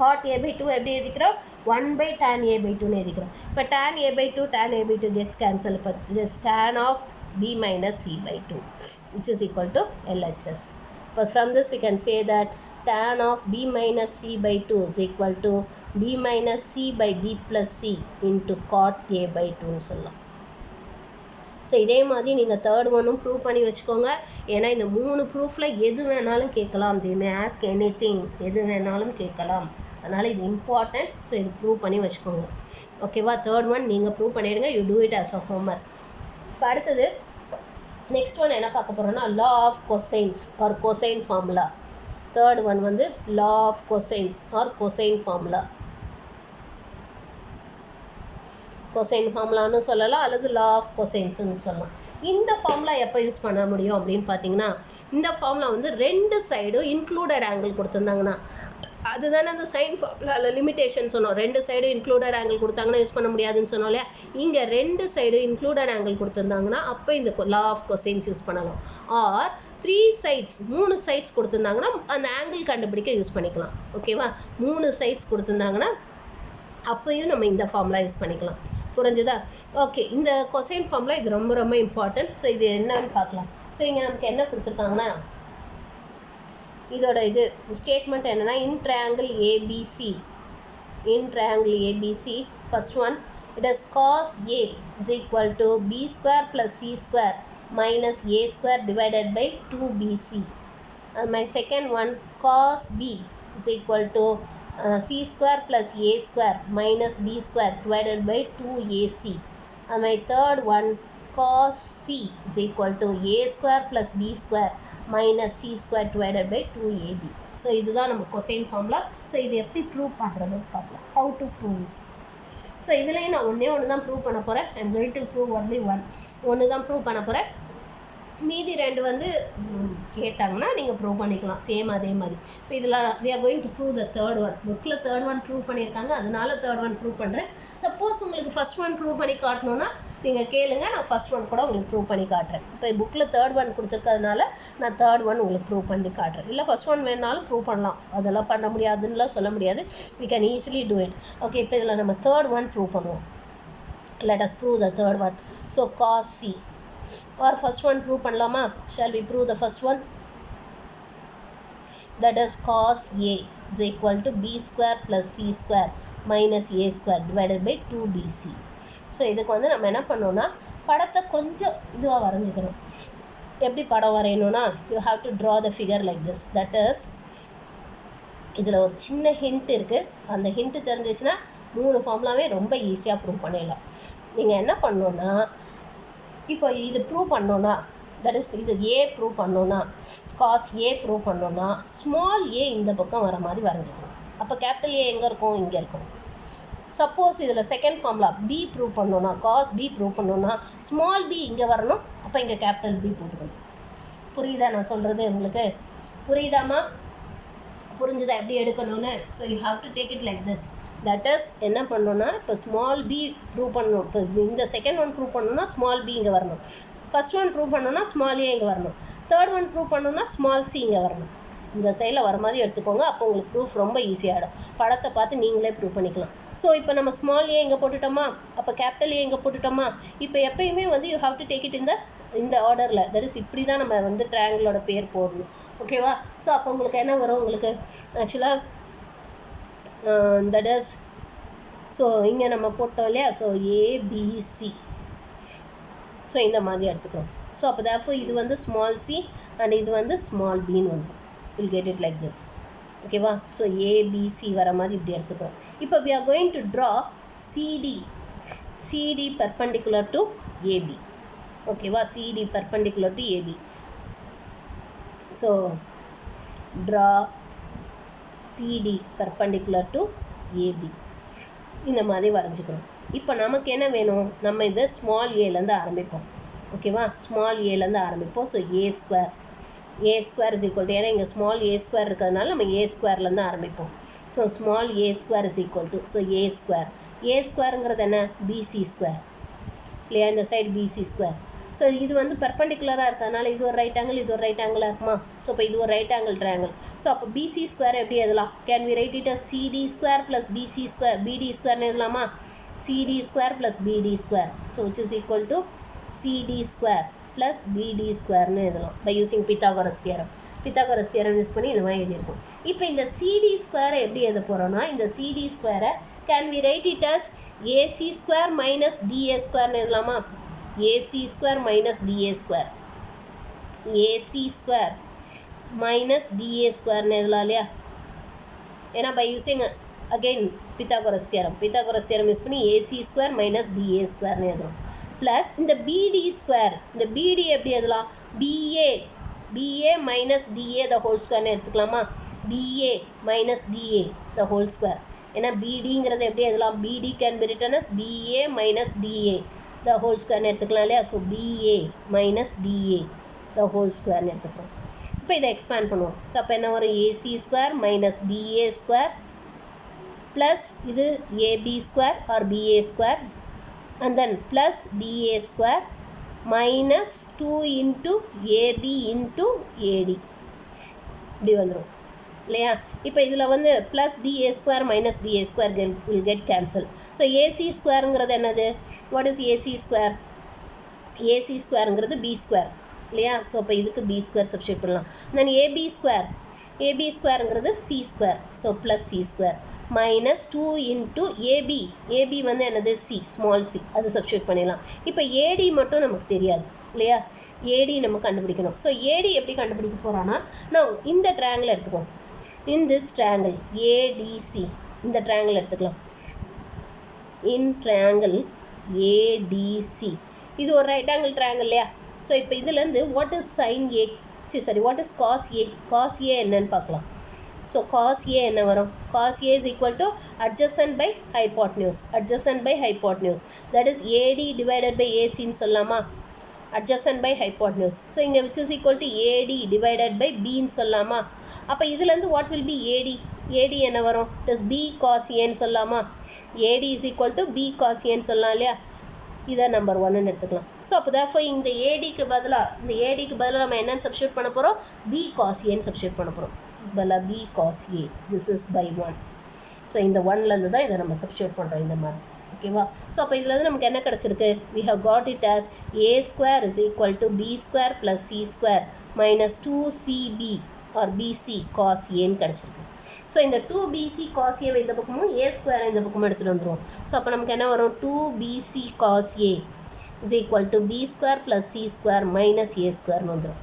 S1: cot a by 2 எப்படி எழுதிக்கிறோம்? 1 by tan a by 2 ன்னு எழுதிக்கிறோம். இப்போ tan a by 2 gets cancelled. இப்போ just tan of b minus c by 2 which is equal to LHS. But from this we can say that tan of b minus c by 2 is equal to b minus c by b plus c into cot a by 2 ன்னு சொல்லலாம். So இதே மாதிரி நீங்கள் third ஒன்னும் prove பண்ணி வச்சுக்கோங்க. ஏன்னா இந்த 3 ப்ரூஃபில் எது வேணாலும் கேட்கலாம். they may ask anything, எது வேணாலும் கேட்கலாம். அதனால் இது இம்பார்ட்டன்ட். ஸோ இது ப்ரூவ் பண்ணி வச்சுக்கோங்க. ஓகேவா? தேர்ட் ஒன் நீங்கள் ப்ரூவ் பண்ணிடுங்க. You do it as a homework. இப்போ அடுத்தது நெக்ஸ்ட் ஒன் என்ன பார்க்க போகிறோன்னா law of cosines or cosine formula. Third one வந்து law of cosines or cosine formula. Cosine ஃபார்முலான்னு சொல்லலாம் அல்லது லா ஆஃப் கொசைன்ஸ்னு சொல்லலாம். இந்த ஃபார்முலா எப்போ யூஸ் பண்ண முடியும் அப்படின்னு பார்த்தீங்கன்னா, இந்த ஃபார்முலா வந்து ரெண்டு சைடும் இன்க்ளூடட் ஆங்கிள் கொடுத்துருந்தாங்கன்னா, அதுதானே அந்த சைன் ஃபார்முலாவில் லிமிடேஷன் சொன்னோம். ரெண்டு சைடும் இன்க்ளூடட் ஆங்கிள் கொடுத்தாங்கன்னா யூஸ் பண்ண முடியாதுன்னு சொன்னோம் இல்லையா? இங்கே ரெண்டு சைடும் இன்க்ளூடட் ஆங்கிள் கொடுத்துருந்தாங்கன்னா அப்போ இந்த லா ஆஃப் கொசைன்ஸ் யூஸ் பண்ணலாம். ஆர் 3 சைட்ஸ் 3 சைட்ஸ் கொடுத்துருந்தாங்கன்னா அந்த ஆங்கிள் கண்டுபிடிக்க யூஸ் பண்ணிக்கலாம். ஓகேவா? 3 சைட்ஸ் கொடுத்துருந்தாங்கன்னா அப்போயும் நம்ம இந்த ஃபார்முலா யூஸ் பண்ணிக்கலாம். புரிஞ்சுதா? ஓகே, இந்த கொசைன் ஃபார்முலா இது ரொம்ப ரொம்ப இம்பார்ட்டன்ட். ஸோ இது என்னன்னு பார்க்கலாம். ஸோ இங்கே நமக்கு என்ன கொடுத்துருக்காங்கன்னா, இதோட இது ஸ்டேட்மெண்ட் என்னன்னா, இன் triangle ABC, in triangle ABC first one it is cos A is equal to B square plus C square minus A square divided by 2BC. And my second one cos B is equal to C square plus A square minus B square divided by 2AC. And my third one cos C is equal to A square plus B square minus C square divided by 2AB. So இதுதான் நம்ம cosine formula. So இது எப்படி prove பண்ணுறதுன்னு பார்க்கலாம். How to prove it. So இதுலேயும் நான் ஒன்று தான் ப்ரூவ் பண்ண போகிறேன். I'm going to prove only one. ஒன்று தான் ப்ரூவ் பண்ண போகிறேன். மீதி ரெண்டு வந்து கேட்டாங்கன்னா நீங்கள் ப்ரூவ் பண்ணிக்கலாம் சேம் அதே மாதிரி. இப்போ இதில் we are going to prove the third one. புக்கில் தேர்ட் ஒன் ப்ரூவ் பண்ணியிருக்காங்க, அதனால தேர்ட் ஒன் ப்ரூவ் பண்ணுறேன். சப்போஸ் உங்களுக்கு ஃபர்ஸ்ட் ஒன் ப்ரூவ் பண்ணி காட்டணுன்னா நீங்கள் கேளுங்க, நான் ஃபர்ஸ்ட் ஒன் கூட உங்களுக்கு ப்ரூவ் பண்ணி காட்டுறேன். இப்போ புக்கில் தேர்ட் ஒன் கொடுத்துருக்கிறதுனால நான் தேர்ட் ஒன் உங்களுக்கு ப்ரூவ் பண்ணி காட்டுறேன். இல்லை ஃபர்ஸ்ட் ஒன் வேணாலும் ப்ரூவ் பண்ணலாம், அதெல்லாம் பண்ண முடியாதுன்னுலாம் சொல்ல முடியாது. we can easily do it. Okay, இப்போ இதில் நம்ம தேர்ட் ஒன் ப்ரூவ் பண்ணுவோம். let us prove the third one. so cos C or first one prove பண்ணலாமா? shall we prove the first one? that is cos A is equal to B square plus C square minus A square divided by 2BC. So இதுக்கு வந்து நம்ம என்ன பண்ணோம்னா படத்தை கொஞ்சம் இதுவாக வரைஞ்சிக்கணும். எப்படி படம் வரையணும்னா you have to draw the figure like this. that is இதில் ஒரு சின்ன ஹிண்ட் இருக்குது. அந்த ஹிண்ட் தெரிஞ்சிச்சுன்னா 3 ஃபார்முலாவே ரொம்ப ஈஸியாக ப்ரூவ் பண்ணிடலாம். நீங்கள் என்ன பண்ணணுன்னா, இப்போ இது ப்ரூவ் பண்ணோன்னா, தட் இஸ் இது ஏ ப்ரூவ் பண்ணோன்னா, காஸ் ஏ ப்ரூவ் பண்ணோன்னா ஸ்மால் ஏ இந்த பக்கம் வர மாதிரி வரைஞ்சிக்கணும். அப்போ கேபிட்டல் ஏ எங்கே இருக்கும்? இங்கே இருக்கும். சப்போஸ் இதில் செகண்ட் ஃபார்முலா பி ப்ரூவ் பண்ணோன்னா, காஸ் பி ப்ரூவ் பண்ணோன்னா ஸ்மால் பி இங்கே வரணும், அப்போ இங்கே கேபிட்டல் பி போட்டுக்கணும். புரியுதா நான் சொல்கிறது? உங்களுக்கு புரியுதாமா? புரிஞ்சுதா எப்படி எடுக்கணும்னு? So you have to take it like this. That is என்ன பண்ணணும்னா, இப்போ ஸ்மால் பி ப்ரூவ் பண்ணணும். இப்போ இந்த செகண்ட் ஒன் ப்ரூவ் பண்ணணும்னா ஸ்மால் பி இங்கே வரணும். ஃபர்ஸ்ட் ஒன் ப்ரூவ் பண்ணணும்னா ஸ்மால் ஏ இங்கே வரணும். தேர்ட் ஒன் ப்ரூவ் பண்ணணும்னா ஸ்மால் சி இங்கே வரணும். இந்த சைடில் வர மாதிரி எடுத்துக்கோங்க. அப்போ உங்களுக்கு ப்ரூஃப் ரொம்ப ஈஸியாகிடும். படத்தை பார்த்து நீங்களே ப்ரூவ் பண்ணிக்கலாம். ஸோ இப்போ நம்ம ஸ்மால் ஏ இங்கே போட்டுட்டோமா, அப்போ கேபிட்டல் ஏ இங்கே போட்டுட்டோமா. இப்போ எப்பயுமே வந்து you have to take it இந்த ஆர்டரில். தட் இஸ் இப்படி தான் நம்ம வந்து ட்ரையாங்கிளோட பேர் போடணும். ஓகேவா? ஸோ அப்போ உங்களுக்கு என்ன வரும்? உங்களுக்கு ஆக்சுவலாக தட் இஸ் ஸோ இங்கே நம்ம போட்டோம் இல்லையா? So ABC. ஸோ இந்த மாதிரி எடுத்துக்கிறோம். ஸோ அப்போ தேர்ஃபோர் இது வந்து ஸ்மால் சி அண்ட் இது வந்து ஸ்மால் பின்னு வந்து will get it like this. ஓகேவா? ஸோ ஏபிசி வர மாதிரி இப்படி எடுத்துக்கிறோம். இப்போ we are going to draw CD perpendicular to AB. ஓகேவா? CD perpendicular to AB. So draw CD perpendicular to AB. இந்த மாதிரி வரைஞ்சிக்கிறோம். இப்போ நமக்கு என்ன வேணும்? நம்ம இதை ஸ்மால் ஏலேருந்து ஆரம்பிப்போம். ஓகேவா? ஸ்மால் ஏலேருந்து ஆரம்பிப்போம். So A square is equal to, ஏன்னா இங்கே ஸ்மால் ஏ ஸ்கொயர் இருக்கிறதுனால நம்ம ஏ ஸ்கொயர்லேருந்து ஆரம்பிப்போம். So small a square is equal to, so a ஸ்கொயருங்கிறது என்ன? பிசி ஸ்கொயர் இல்லையா? இந்த சைடு பிசி ஸ்கொயர். ஸோ இது வந்து பெர்பெண்டிகுலராக இருக்கிறதுனால இது ஒரு ரைட் ஆங்கிள், இது ஒரு ரைட் ஆங்கிளாக இருக்குமா? ஸோ இப்போ இது ஒரு ரைட் ஆங்கிள் ட்ரையாங்கிள். ஸோ அப்போ பிசி ஸ்கொயர் எப்படி எழுதலாம்? Can we write it as CD square plus BC square, BD ஸ்கொயர்னு எழுதலாமா? CD square plus BD square. So which is equal to CD square plus BD ஸ்கொயர்னு எழுதலாம் by using Pythagoras theorem. Pythagoras theorem use பண்ணி இந்த மாதிரி எழுதியிருக்கோம். இப்போ இந்த சிடி ஸ்கொயரை எப்படி எழுத போகிறோம்னா, இந்த சிடி ஸ்கொயரை can we write it as AC square minus DA ஸ்கொயர்னு எழுதலாமா? AC square minus DA square, AC square minus DA square னு எழுதலாம் இல்லையா? ஏன்னா by using again Pythagoras theorem use பண்ணி AC square minus DA square னு எழுதுறோம் plus இந்த BD square இந்த BD எப்படி எழுதலாம் BA minus DA the whole square னு எடுத்துக்கலாமா BA minus DA the whole square ஏன்னா BDங்கிறது எப்படி எழுதலாம் BD can be written as BA minus DA the whole square னு எடுத்துக்கலாம் இல்லையா so BA minus DA the whole square னு எடுத்துக்கிறோம் இப்போ இதை எக்ஸ்பேண்ட் பண்ணுவோம் ஸோ அப்போ என்ன வரும் AC square minus DA square plus இது AB square or BA square and then plus DA square minus 2 into AB into AD இப்படி வந்துடும் இல்லையா இப்போ இதில் வந்து plus DA square minus DA square will get cancelled so AC squareங்கிறது என்னது what is AC square AC squareங்கிறது B square இல்லையா so அப்போ இதுக்கு B square substitute பண்ணலாம் then AB squareங்கிறது C square so plus C square minus 2 into AB வந்து என்னது C small c அது substitute பண்ணிடலாம் இப்போ AD மட்டும் நமக்கு தெரியாது இல்லையா AD நம்ம கண்டுபிடிக்கணும் ஸோ AD எப்படி கண்டுபிடிக்க போகிறோன்னா நான் இந்த ட்ரையாங்கிள் எடுத்துக்குவோம் in this triangle ADC இந்த ட்ரையாங்கிள் எடுத்துக்கலாம் in triangle ADC இது ஒரு ரைட் ஆங்கிள் ட்ரையாங்கிள் இல்லையா ஸோ இப்போ இதுலேருந்து what is sin A what is cos A என்னன்னு பார்க்கலாம் ஸோ cos A என்ன வரும் cos A is equal to adjacent by hypotenuse that is AD divided by AC ன்னு சொல்லலாமா adjacent by hypotenuse ஸோ இங்கே which is equal to AD divided by B ன்னு சொல்லலாமா அப்போ இதுலேருந்து what will be AD என்ன வரும் it is B cos A ன்னு சொல்லலாமா AD is equal to B cos A ன்னு சொல்லலாம் இல்லையா இதை நம்பர் 1ன்னு எடுத்துக்கலாம் ஸோ அப்போ therefore இந்த ADக்கு பதிலாக நம்ம என்னன்னு சப்ஸ்டியூட் பண்ண போகிறோம் B cos A ன்னு சப்ஸ்டியூட் பண்ண போகிறோம் B cos A this is by 1 so இந்த 1லேருந்து தான் இதை நம்ம சப்ஸ்டியூட் பண்ணுறோம் இந்த மாதிரி ஓகேவா ஸோ அப்போ இதுலேருந்து நமக்கு என்ன கிடச்சிருக்கு we have got it as A square is equal to B square plus C square minus 2CB or BC cos A ன்னு கிடச்சிருக்கு ஸோ இந்த 2BC cos A இந்த பக்கமும் A square இந்த பக்கமும் எடுத்துகிட்டு வந்துடுவோம் ஸோ அப்போ நமக்கு என்ன வரும் 2BC cos A is equal to B square plus C square minus A squareன்னு வந்துடும்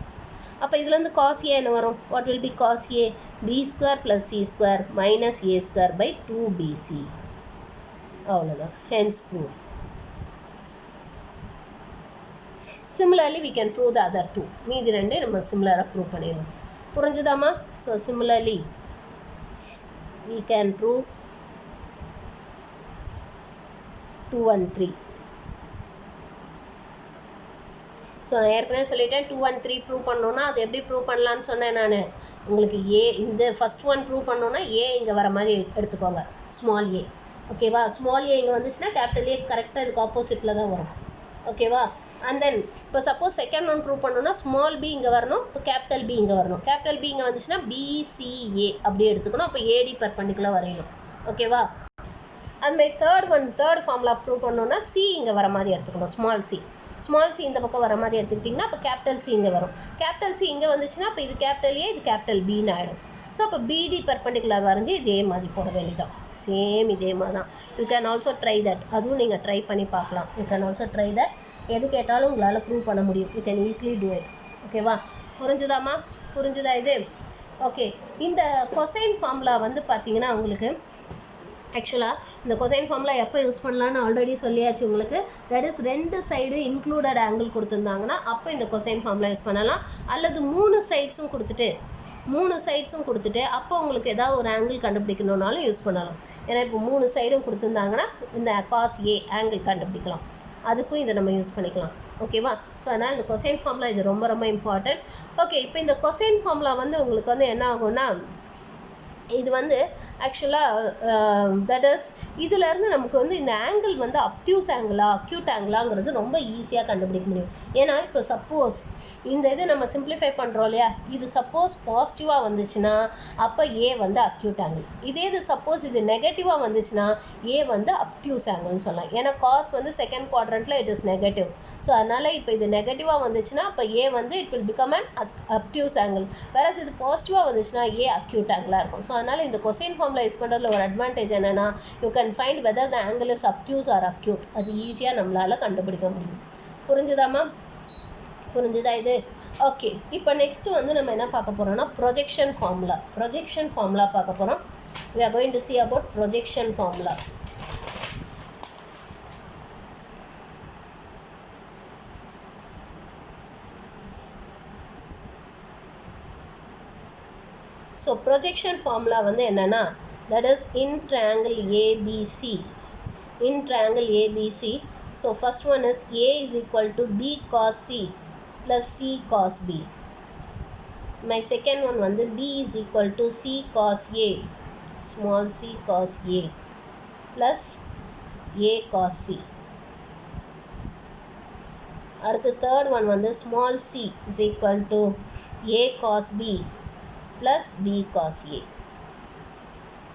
S1: அப்போ இதுலேருந்து cos A என்ன வரும் what will be cos A B square plus C square minus A square by 2BC அவ்வளோதான் hence proof similarly we can prove the other two மீதி ரெண்டு நம்ம சிமிலராக ப்ரூவ் பண்ணிடலாம் புரிஞ்சுதாமா so similarly we can prove 2 and 3 so நான் ஏற்கனவே சொல்லிட்டேன் 2 and 3 ப்ரூவ் பண்ணோன்னா அது எப்படி ப்ரூவ் பண்ணலான்னு சொன்னேன் நான் உங்களுக்கு A இந்த ஃபர்ஸ்ட் ஒன் ப்ரூவ் பண்ணோன்னா A இங்கே வர மாதிரி எடுத்துக்கோங்க ஸ்மால் A ஓகேவா ஸ்மால் A இங்கே வந்துச்சுன்னா கேபிட்டல் A கரெக்டாக இதுக்கு ஆப்போசிட்டில் தான் வரும் ஓகேவா and then இப்போ சப்போஸ் செகண்ட் ஒன் ப்ரூவ் பண்ணோன்னா ஸ்மால் B இங்கே வரணும் இப்போ கேபிட்டல் B இங்கே வரணும் கேபிட்டல் B இங்கே வந்துச்சுன்னா BCA அப்படி எடுத்துக்கணும் அப்போ AD பர்பெண்டிகுலர் வரையணும் ஓகேவா அதுமாதிரி தேர்ட் ஃபார்முலா ப்ரூவ் பண்ணோன்னா C இங்கே வர மாதிரி எடுத்துக்கணும் ஸ்மால் C இந்த பக்கம் வர மாதிரி எடுத்துக்கிட்டிங்கன்னா அப்போ கேபிட்டல் C இங்கே வரும் கேபிட்டல் C இங்கே வந்துச்சுன்னா அப்போ இது கேபிட்டல் A இது கேபிட்டல் Bன்னு ஆகிடும் ஸோ அப்போ BD பர்பெண்டிகுலர் வரைஞ்சி இதே மாதிரி போட வேண்டியதான் சேம் இதே மாதிரி தான் you can also try that அதுவும் நீங்கள் ட்ரை பண்ணி பார்க்கலாம் you can also try that எது கேட்டாலும் உங்களால் ப்ரூவ் பண்ண முடியும் you can easily do it ஓகேவா புரிஞ்சுதா இது ஓகே இந்த கொசைன் ஃபார்முலா வந்து பார்த்தீங்கன்னா உங்களுக்கு ஆக்சுவலாக இந்த கொசைன் ஃபார்முலா எப்போ யூஸ் பண்ணலான்னு ஆல்ரெடி சொல்லியாச்சு உங்களுக்கு தட் இஸ் ரெண்டு சைடு இன்க்ளூடட் ஆங்கிள் கொடுத்துருந்தாங்கன்னா அப்போ இந்த கொசைன் ஃபார்முலா யூஸ் பண்ணலாம் அல்லது மூணு சைட்ஸும் கொடுத்துட்டு அப்போ உங்களுக்கு ஏதாவது ஒரு ஆங்கிள் கண்டுபிடிக்கணுன்னாலும் யூஸ் பண்ணலாம் ஏன்னா இப்போ மூணு சைடும் கொடுத்துருந்தாங்கன்னா இந்த காஸ் A ஆங்கிள் கண்டுபிடிக்கலாம் அதுக்கும் இதை நம்ம யூஸ் பண்ணிக்கலாம் ஓகேவா ஸோ அதனால் இந்த கொசைன் ஃபார்முலா இது ரொம்ப ரொம்ப இம்பார்ட்டன்ட் ஓகே இப்போ இந்த கொசைன் ஃபார்முலா வந்து உங்களுக்கு வந்து என்ன ஆகும்னா இது வந்து ஆக்சுவலாக தட் இஸ் இதிலேருந்து நமக்கு வந்து இந்த ஆங்கிள் வந்து அப்டியூஸ் ஆங்கிளா அக்யூட் ஆங்கிளாங்கிறது ரொம்ப ஈஸியாக கண்டுபிடிக்க முடியும் ஏன்னா இப்போ சப்போஸ் இந்த இது நம்ம சிம்பிளிஃபை பண்ணுறோம் இல்லையா இது சப்போஸ் பாசிட்டிவாக வந்துச்சுன்னா அப்போ A வந்து அக்யூட் ஆங்கிள் இது சப்போஸ் இது நெகட்டிவாக வந்துச்சுன்னா A வந்து அப்டியூஸ் ஆங்கிள்னு சொல்லலாம் ஏன்னா காஸ் வந்து செகண்ட் குவாட்ரண்ட்டில் இட் இஸ் நெகட்டிவ் ஸோ அதனால் இப்போ இது நெகட்டிவாக வந்துச்சுன்னா அப்போ A வந்து it will become an obtuse angle whereas இது பாசிட்டிவாக வந்துச்சுன்னா A அக்யூட் ஆங்கிளாக இருக்கும் ஸோ அதனால் இந்த கொசைன் ஃபார்முலா யூஸ் பண்ணுறதுல ஒரு அட்வான்டேஜ் என்னென்னா you can find whether the angle is obtuse or acute அது ஈஸியாக நம்மளால் கண்டுபிடிக்க முடியும் புரிஞ்சுதா இது ஓகே இப்போ நெக்ஸ்ட்டு வந்து நம்ம என்ன பார்க்க போகிறோம்னா ப்ரொஜெக்ஷன் ஃபார்முலா பார்க்க போகிறோம் we are going to see about projection formula. So projection formula வந்து என்னன்னா, that is in triangle ABC. In triangle ABC, so first one is A is equal to B cos C plus C cos B. My second one வந்து B is equal to C cos A, small c cos A plus A cos C. அடுத்து third one வந்து small c is equal to A cos B plus B cos A.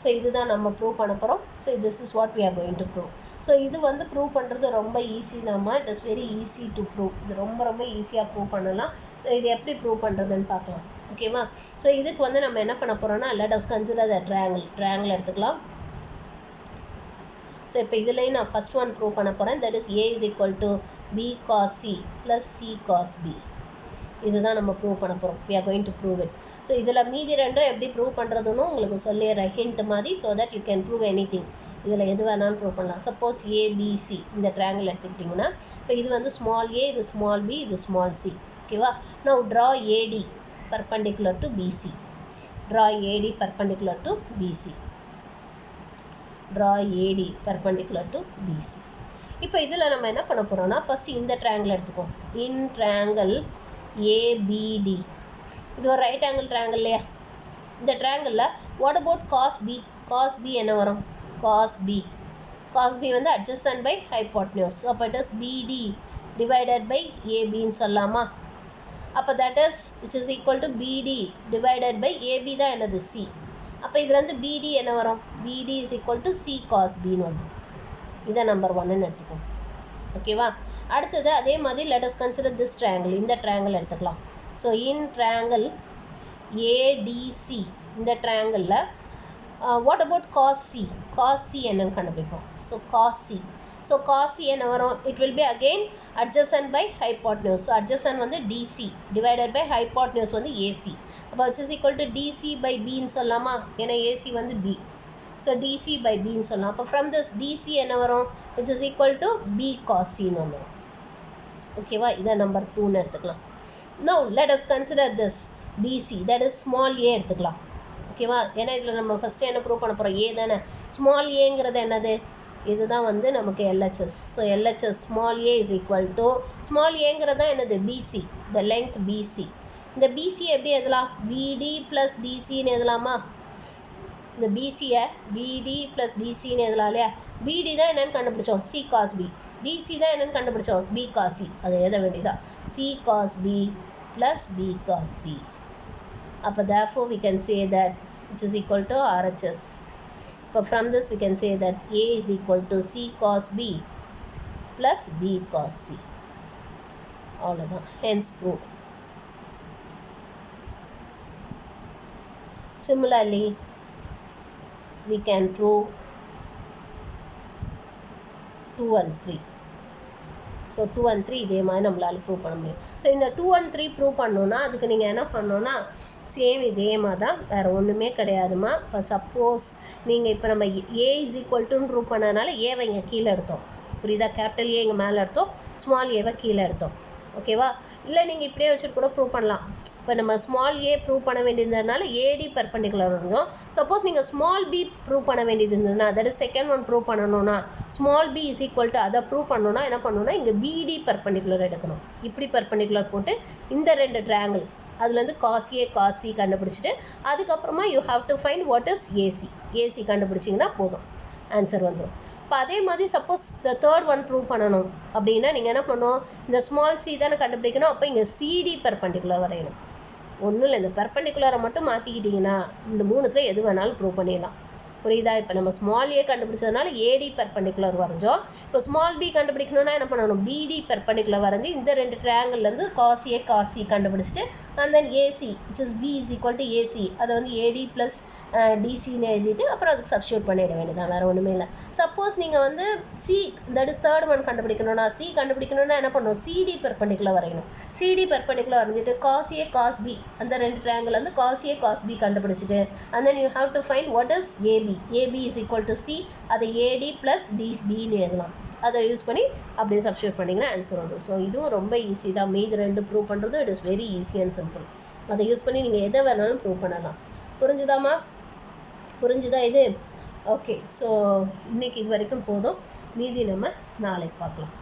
S1: So இதுதான் நம்ம prove பண்ண போகிறோம். So this is what we are going to prove. So இது வந்து prove பண்ணுறது ரொம்ப ஈஸி நம்ம, it is very easy to prove. இது ரொம்ப ரொம்ப ஈஸியாக ப்ரூவ் பண்ணலாம். ஸோ இது எப்படி ப்ரூவ் பண்ணுறதுன்னு பார்க்கலாம். ஓகேவா? ஸோ இதுக்கு வந்து நம்ம என்ன பண்ண போகிறோம்னா, let us consider the triangle எடுத்துக்கலாம். ஸோ இப்போ இதுலேயும் நான் ஃபர்ஸ்ட் ஒன் ப்ரூவ் பண்ண போகிறேன். That is A is equal to B cos C plus C cos B. இதுதான் நம்ம ப்ரூவ் பண்ண போகிறோம். we are going to prove it. So இதில் மீதி ரெண்டும் எப்படி ப்ரூவ் பண்ணுறதுன்னு உங்களுக்கு சொல்லிடுறேன் ஹிண்ட் மாதிரி, so that you can prove any thing. இதில் எது வேணாலும் ப்ரூவ் பண்ணலாம். சப்போஸ் ABC இந்த ட்ரையாங்கிள் எடுத்துக்கிட்டிங்கன்னா, இப்போ இது வந்து ஸ்மால் a, இது ஸ்மால் b, இது ஸ்மால் c. ஓகேவா? Now draw AD perpendicular to BC. Draw AD perpendicular to BC. Draw AD perpendicular to BC. இப்போ இதில் நம்ம என்ன பண்ண போகிறோம்னா, ஃபஸ்ட்டு இந்த ட்ரையாங்கிள் எடுத்துக்கோம். In triangle ABD. இது ஒரு ரைட் ஆங்கிள் ட்ரையாங்கிள் இல்லையா? இந்த ட்ரையாங்கிளில் what about cos B? Cos B என்ன வரும்? Cos B. காஸ் பி வந்து அட்ஜசன்ட் பை ஹைபாட்னியூஸ். அப்போ it is BD divided by ஏபின்னு சொல்லலாமா? அப்போ that is which is equal to BD divided by AB தான் என்னது? C. அப்போ இதில் வந்து BD என்ன வரும்? BD is equal to C cos பின்னு வரும். இதை நம்பர் 1ன்னு எடுத்துக்கோம். ஓகேவா? அடுத்தது அதே மாதிரி let us consider this triangle. இந்த ட்ரையாங்கிள் எடுத்துக்கலாம். ஸோ இன் ட்ரையாங்கிள் ADC இந்த ட்ரையாங்கிளில் what about cos C? Cos C என்னன்னு கண்டுபிடிப்போம். So cos C. So cos C என்ன வரும்? It will be again adjacent by hypotenuse. So adjacent வந்து DC divided by hypotenuse வந்து AC. அப்போ which is equal to DC by பின்னு சொல்லலாமா? ஏன்னா AC வந்து B. ஸோ DC பை பின்னு சொல்லலாம். அப்போ ஃப்ரம் திஸ் DC என்ன வரும்? Which is equal to B cos சின்னு வந்துடும். ஓகேவா? இதை நம்பர் 2ன்னு எடுத்துக்கலாம். Now let us consider this BC, that is small a எடுத்துக்கலாம். ஓகேவா? ஏன்னா இதில் நம்ம ஃபஸ்ட்டு என்ன ப்ரூவ் பண்ண போகிறோம்? A தானே. ஸ்மால் ஏங்கிறது என்னது? இதுதான் வந்து நமக்கு LHS. So LHS small a is equal to small ஏங்கிறது தான் என்னது? BC, the length BC. இந்த BC எப்படி எழுதலாம்? BD plus DCன்னு எழுதலாமா? இந்த BCயை BD plus DCன்னு எழுதலாம் இல்லையா? BD தான் என்னென்னு கண்டுபிடிச்சோம்? C cos B. DC தான் என்னென்னு கண்டுபிடிச்சோம்? B cos C. அதை எழுத வேண்டியதான். C cos B plus B cos C. அப்போ therefore we can say that which is equal to RHS. So from this we can say that A is equal to C cos B plus B cos C. அவ்வளோதான். Hence proved. Similarly, we can prove 2 and 3. So 2 and 3 இதே மாதிரி நம்மளால் prove பண்ண முடியும். So இந்த 2 and 3 prove பண்ணணுன்னா அதுக்கு நீங்கள் என்ன பண்ணணுன்னா, சேம் இதே மாதிரி தான், வேறு ஒன்றுமே கிடையாதுமா. இப்போ சப்போஸ் நீங்கள் இப்போ நம்ம A is equal to prove பண்ணதுனால ஏவை இங்கே கீழே எடுத்தோம். புரியுதா? கேபிட்டல் ஏ இங்கே மேலே எடுத்தோம், ஸ்மால் ஏவை கீழே எடுத்தோம். ஓகேவா? இல்லை நீங்கள் இப்படியே வச்சுட்டு கூட ப்ரூவ் பண்ணலாம். இப்போ நம்ம ஸ்மால் ஏ ப்ரூவ் பண்ண வேண்டியதுனால AD பர்பண்டிகுலர் இருக்கும். சப்போஸ் நீங்கள் ஸ்மால் பி ப்ரூவ் பண்ண வேண்டியது இருந்ததுன்னா, that is second one prove பண்ணணும்னா, small b is equal to அதை ப்ரூவ் பண்ணணும்னா என்ன பண்ணணும்னா, இங்கே BD பர்பண்டிகுலர் எடுக்கணும். இப்படி பர்பண்டிகுலர் போட்டு இந்த ரெண்டு ட்ரையாங்கிள் அதுலேருந்து காஸ் ஏ காஸ் சி கண்டுபிடிச்சிட்டு அதுக்கப்புறமா you have to find what is AC. AC கண்டுபிடிச்சிங்கன்னா போதும், ஆன்சர் வந்துடும். இப்போ அதே மாதிரி சப்போஸ் இந்த தேர்ட் ஒன் ப்ரூவ் பண்ணணும் அப்படின்னா நீங்கள் என்ன பண்ணணும்? இந்த ஸ்மால் சி தானே கண்டுபிடிக்கணும். அப்போ இங்கே CD பர்பண்டிகுலர் வரையணும். ஒன்றும் இல்லை, இந்த பர்பண்டிகுலரை மட்டும் மாற்றிக்கிட்டிங்கன்னா இந்த மூணுத்தில் எது வேணாலும் ப்ரூவ் பண்ணிடலாம். புரியுதா? இப்போ நம்ம ஸ்மால் ஏ கண்டுபிடிச்சதுனால AD பர்பண்டிகுலர் வரைஞ்சோம். இப்போ ஸ்மால் பி கண்டுபிடிக்கணும்னா என்ன பண்ணணும்? BD பர்பண்டிகுலர் வரைஞ்சி இந்த ரெண்டு ட்ரையாங்கிள்லேருந்து காஸ் ஏ காஸ் சி கண்டுபிடிச்சிட்டு and then AC which is B is equal to AC அதை வந்து AD plus டிசின்னு எழுதிட்டு அப்புறம் அதுக்கு சப்ஸ்டியூட் பண்ணிட வேண்டியதான், வேறு ஒன்றுமே இல்லை. சப்போஸ் நீங்கள் வந்து C, that is third one கண்டுபிடிக்கணும்னா, சி கண்டுபிடிக்கணும்னா என்ன பண்ணணும், சிடி பெர்பெண்டிகுலர் வரையணும். சிடி பெர்பெண்டிகுலர் வரைஞ்சிட்டு காஸ் ஏ காஸ் பி, அந்த ரெண்டு ட்ரையாங்கிள் வந்து காஸ் ஏ காஸ் பி கண்டுபிடிச்சிட்டு and then you have to find what is AB. AB is equal to C, அது AD plus DBன்னு எழுதலாம். அதை யூஸ் பண்ணி அப்படியே சப்ஸ்டியூட் பண்ணிங்கன்னா ஆன்சர் வந்துடும். ஸோ இதுவும் ரொம்ப ஈஸி தான். மீது ரெண்டு ப்ரூவ் பண்ணுறது it is very easy and simple. அதை யூஸ் பண்ணி நீங்கள் எதை வேணாலும் ப்ரூவ் பண்ணலாம். புரிஞ்சுதாம்மா? புரிஞ்சுதா இது? ஓகே, ஸோ இன்னைக்கு இது வரைக்கும் போதும். மீதி நம்ம நாளைக்கு பார்க்கலாம்.